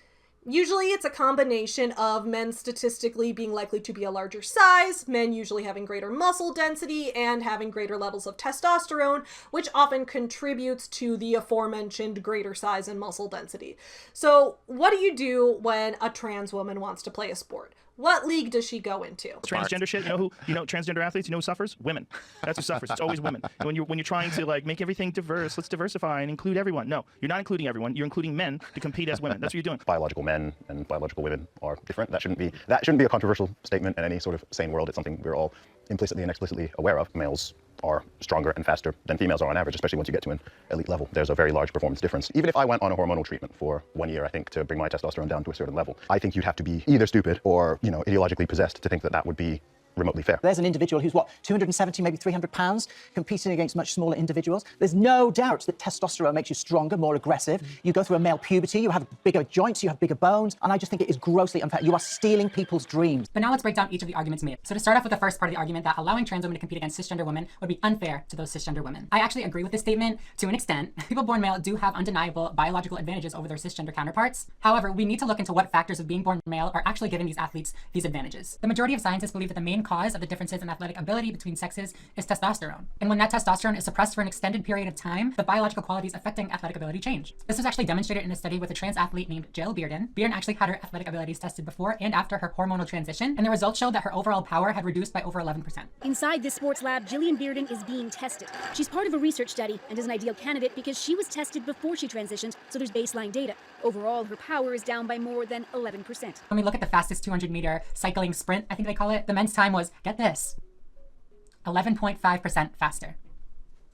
Usually it's a combination of men statistically being likely to be a larger size, men usually having greater muscle density, and having greater levels of testosterone, which often contributes to the aforementioned greater size and muscle density. So what do you do when a trans woman wants to play a sport? What league does she go into? Transgender shit, transgender athletes, who suffers? Women. That's who suffers. It's always women. And when you're trying to like make everything diverse, let's diversify and include everyone. No, you're not including everyone. You're including men to compete as women. That's what you're doing. Biological men and biological women are different. That shouldn't be a controversial statement in any sort of sane world. It's something we're all implicitly and explicitly aware of. Males are stronger and faster than females are on average, especially once you get to an elite level. There's a very large performance difference. Even if I went on a hormonal treatment for 1 year, I think, to bring my testosterone down to a certain level, I think you'd have to be either stupid or, ideologically possessed to think that that would be remotely fair. There's an individual who's 270, maybe 300 pounds, competing against much smaller individuals. There's no doubt that testosterone makes you stronger, more aggressive. You go through a male puberty, you have bigger joints, you have bigger bones, and I just think it is grossly unfair. You are stealing people's dreams. But now let's break down each of the arguments made. So to start off with the first part of the argument that allowing trans women to compete against cisgender women would be unfair to those cisgender women. I actually agree with this statement to an extent. People born male do have undeniable biological advantages over their cisgender counterparts. However, we need to look into what factors of being born male are actually giving these athletes these advantages. The majority of scientists believe that the main cause of the differences in athletic ability between sexes is testosterone. And when that testosterone is suppressed for an extended period of time, the biological qualities affecting athletic ability change. This was actually demonstrated in a study with a trans athlete named Jill Bearden. Bearden actually had her athletic abilities tested before and after her hormonal transition, and the results showed that her overall power had reduced by over 11%. Inside this sports lab, Jillian Bearden is being tested. She's part of a research study and is an ideal candidate because she was tested before she transitioned, so there's baseline data. Overall, her power is down by more than 11%. When we look at the fastest 200-meter cycling sprint, I think they call it, the men's time was, get this, 11.5% faster.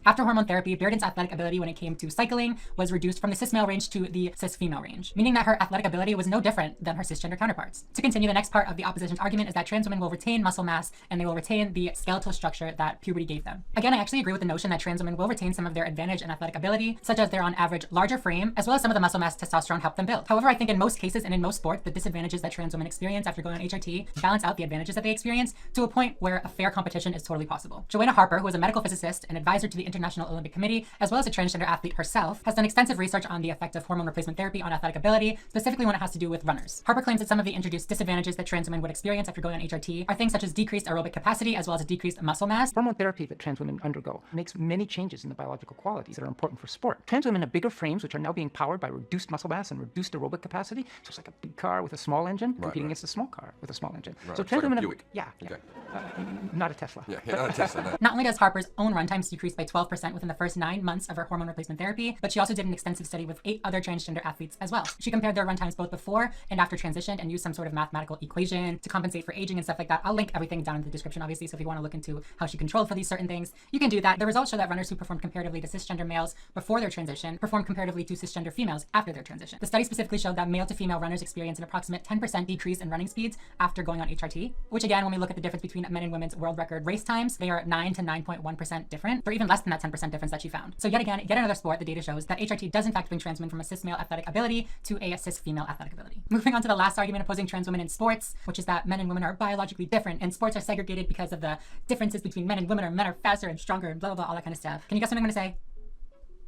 After hormone therapy, Bearden's athletic ability when it came to cycling was reduced from the cis male range to the cis female range, meaning that her athletic ability was no different than her cisgender counterparts. To continue, the next part of the opposition's argument is that trans women will retain muscle mass and they will retain the skeletal structure that puberty gave them. Again, I actually agree with the notion that trans women will retain some of their advantage in athletic ability, such as their on average larger frame, as well as some of the muscle mass testosterone helped them build. However, I think in most cases and in most sports, the disadvantages that trans women experience after going on HRT balance out the advantages that they experience to a point where a fair competition is totally possible. Joanna Harper, who is a medical physicist and advisor to the International Olympic Committee, as well as a transgender athlete herself, has done extensive research on the effect of hormone replacement therapy on athletic ability, specifically when it has to do with runners. Harper claims that some of the introduced disadvantages that trans women would experience after going on HRT are things such as decreased aerobic capacity as well as a decreased muscle mass. Hormone therapy that trans women undergo makes many changes in the biological qualities that are important for sport. Trans women have bigger frames, which are now being powered by reduced muscle mass and reduced aerobic capacity. So it's like a big car with a small engine competing against a small car with a small engine. Right. So trans like women not a Tesla. Not a Tesla. No. Not only does Harper's own runtimes decrease by 12% within the first 9 months of her hormone replacement therapy, but she also did an extensive study with 8 other transgender athletes as well. She compared their runtimes both before and after transition and used some sort of mathematical equation to compensate for aging and stuff like that. I'll link everything down in the description, obviously, so if you want to look into how she controlled for these certain things, you can do that. The results show that runners who performed comparatively to cisgender males before their transition performed comparatively to cisgender females after their transition. The study specifically showed that male to female runners experience an approximate 10% decrease in running speeds after going on HRT, which again, when we look at the difference between men and women's world record race times, they are 9 to 9.1% different, or even less than that 10% difference that she found. So yet again, yet another sport, the data shows that HRT does in fact bring trans women from a cis male athletic ability to a cis female athletic ability. Moving on to the last argument opposing trans women in sports, which is that men and women are biologically different and sports are segregated because of the differences between men and women, or men are faster and stronger and blah, blah, blah, all that kind of stuff. Can you guess what I'm going to say?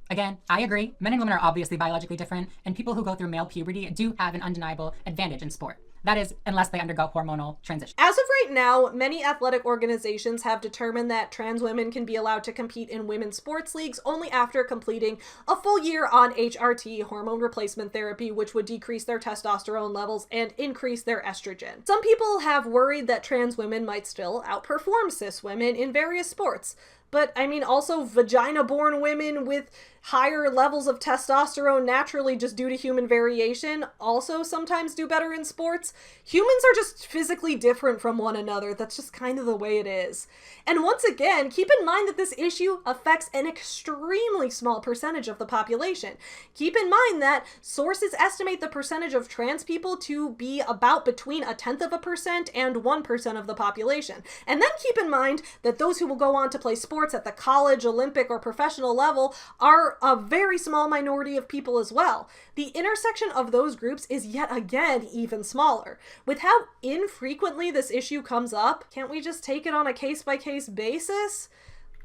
Again, I agree. Men and women are obviously biologically different, and people who go through male puberty do have an undeniable advantage in sport. That is, unless they undergo hormonal transition. As of right now, many athletic organizations have determined that trans women can be allowed to compete in women's sports leagues only after completing a full year on HRT, hormone replacement therapy, which would decrease their testosterone levels and increase their estrogen. Some people have worried that trans women might still outperform cis women in various sports. But I mean, also vagina-born women with higher levels of testosterone naturally just due to human variation also sometimes do better in sports. Humans are just physically different from one another. That's just kind of the way it is. And once again, keep in mind that this issue affects an extremely small percentage of the population. Keep in mind that sources estimate the percentage of trans people to be about between 0.1% and 1% of the population. And then keep in mind that those who will go on to play sports at the college, Olympic, or professional level are a very small minority of people as well. The intersection of those groups is yet again even smaller. With how infrequently this issue comes up, can't we just take it on a case-by-case basis?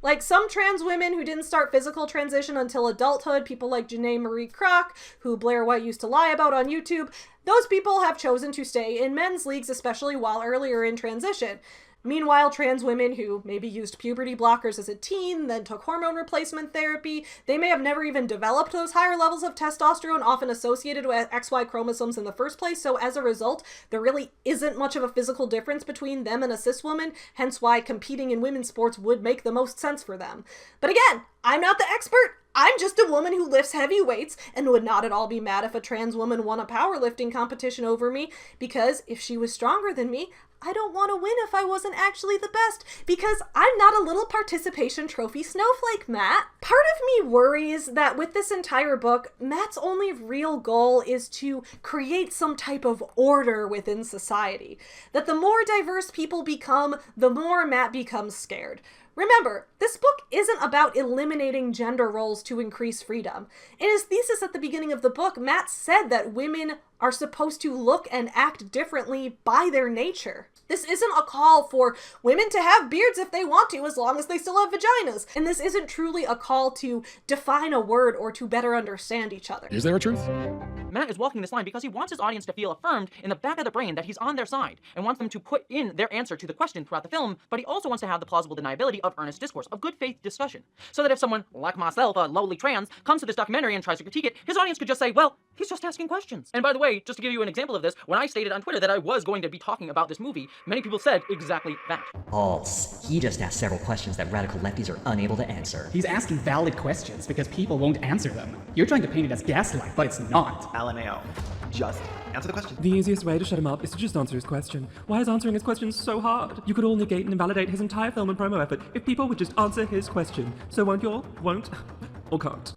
Like some trans women who didn't start physical transition until adulthood, people like Janae Marie Kroc, who Blair White used to lie about on YouTube, those people have chosen to stay in men's leagues, especially while earlier in transition. Meanwhile, trans women who maybe used puberty blockers as a teen, then took hormone replacement therapy, they may have never even developed those higher levels of testosterone often associated with XY chromosomes in the first place, so as a result, there really isn't much of a physical difference between them and a cis woman, hence why competing in women's sports would make the most sense for them. But again, I'm not the expert. I'm just a woman who lifts heavy weights and would not at all be mad if a trans woman won a powerlifting competition over me, because if she was stronger than me, I don't want to win if I wasn't actually the best, because I'm not a little participation trophy snowflake, Matt. Part of me worries that with this entire book, Matt's only real goal is to create some type of order within society. That the more diverse people become, the more Matt becomes scared. Remember, this book isn't about eliminating gender roles to increase freedom. In his thesis at the beginning of the book, Matt said that women are supposed to look and act differently by their nature. This isn't a call for women to have beards if they want to, as long as they still have vaginas. And this isn't truly a call to define a word or to better understand each other. Is there a truth? Matt is walking this line because he wants his audience to feel affirmed in the back of the brain that he's on their side and wants them to put in their answer to the question throughout the film, but he also wants to have the plausible deniability of earnest discourse, of good faith discussion. So that if someone, like myself, a lowly trans, comes to this documentary and tries to critique it, his audience could just say, well, he's just asking questions. And by the way, just to give you an example of this, when I stated on Twitter that I was going to be talking about this movie, many people said exactly that. False. He just asked several questions that radical lefties are unable to answer. He's asking valid questions because people won't answer them. You're trying to paint it as gaslight, but it's not. LMAO. Just answer the question. The easiest way to shut him up is to just answer his question. Why is answering his question so hard? You could all negate and invalidate his entire film and promo effort if people would just answer his question. So won't you all? Won't? Or can't?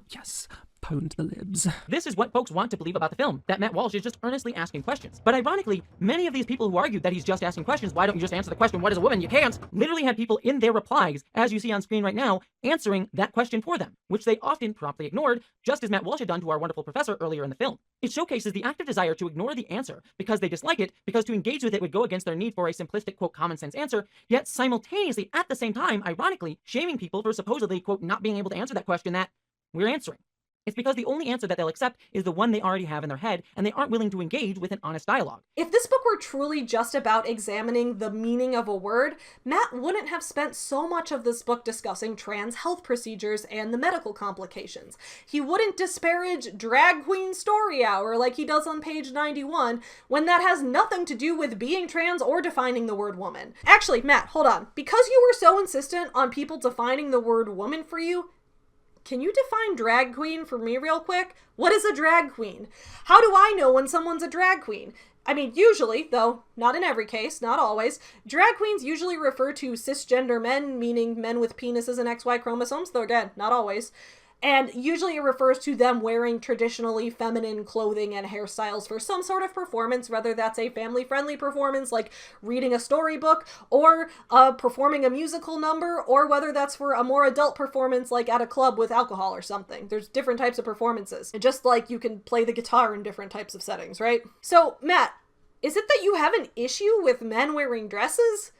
Yes. Pwned the libs. This is what folks want to believe about the film, that Matt Walsh is just earnestly asking questions. But ironically, many of these people who argued that he's just asking questions, why don't you just answer the question, what is a woman? You can't, literally had people in their replies, as you see on screen right now, answering that question for them, which they often promptly ignored, just as Matt Walsh had done to our wonderful professor earlier in the film. It showcases the active desire to ignore the answer because they dislike it, because to engage with it would go against their need for a simplistic, quote, common sense answer, yet simultaneously, at the same time, ironically, shaming people for supposedly, quote, not being able to answer that question that we're answering. It's because the only answer that they'll accept is the one they already have in their head, and they aren't willing to engage with an honest dialogue. If this book were truly just about examining the meaning of a word, Matt wouldn't have spent so much of this book discussing trans health procedures and the medical complications. He wouldn't disparage Drag Queen Story Hour like he does on page 91, when that has nothing to do with being trans or defining the word woman. Actually, Matt, hold on. Because you were so insistent on people defining the word woman for you, can you define drag queen for me real quick? What is a drag queen? How do I know when someone's a drag queen? I mean, usually, though not in every case, not always, drag queens usually refer to cisgender men, meaning men with penises and XY chromosomes, though again, not always. And usually it refers to them wearing traditionally feminine clothing and hairstyles for some sort of performance, whether that's a family-friendly performance like reading a storybook, or performing a musical number, or whether that's for a more adult performance like at a club with alcohol or something. There's different types of performances. And just like you can play the guitar in different types of settings, right? So, Matt, is it that you have an issue with men wearing dresses?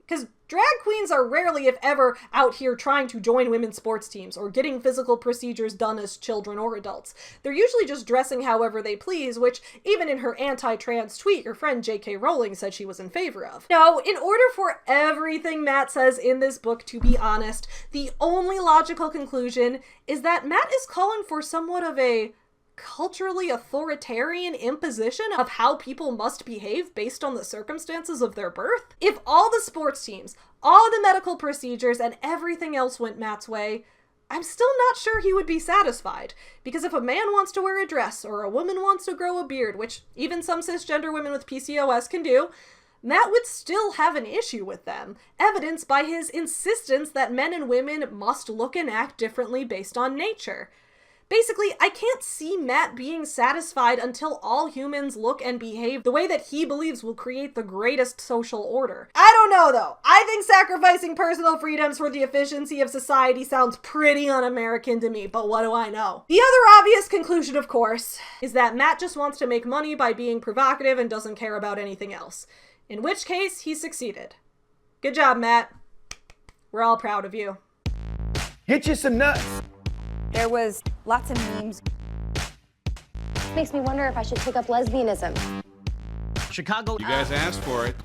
Because drag queens are rarely, if ever, out here trying to join women's sports teams or getting physical procedures done as children or adults. They're usually just dressing however they please, which, even in her anti-trans tweet, your friend J.K. Rowling said she was in favor of. Now, in order for everything Matt says in this book to be honest, the only logical conclusion is that Matt is calling for somewhat of a culturally authoritarian imposition of how people must behave based on the circumstances of their birth? If all the sports teams, all the medical procedures, and everything else went Matt's way, I'm still not sure he would be satisfied. Because if a man wants to wear a dress, or a woman wants to grow a beard, which even some cisgender women with PCOS can do, Matt would still have an issue with them, evidenced by his insistence that men and women must look and act differently based on nature. Basically, I can't see Matt being satisfied until all humans look and behave the way that he believes will create the greatest social order. I don't know though. I think sacrificing personal freedoms for the efficiency of society sounds pretty un-American to me, but what do I know? The other obvious conclusion, of course, is that Matt just wants to make money by being provocative and doesn't care about anything else. In which case, he succeeded. Good job, Matt. We're all proud of you. Get you some nuts. There was lots of memes. Makes me wonder if I should take up lesbianism. Chicago. You guys asked for it.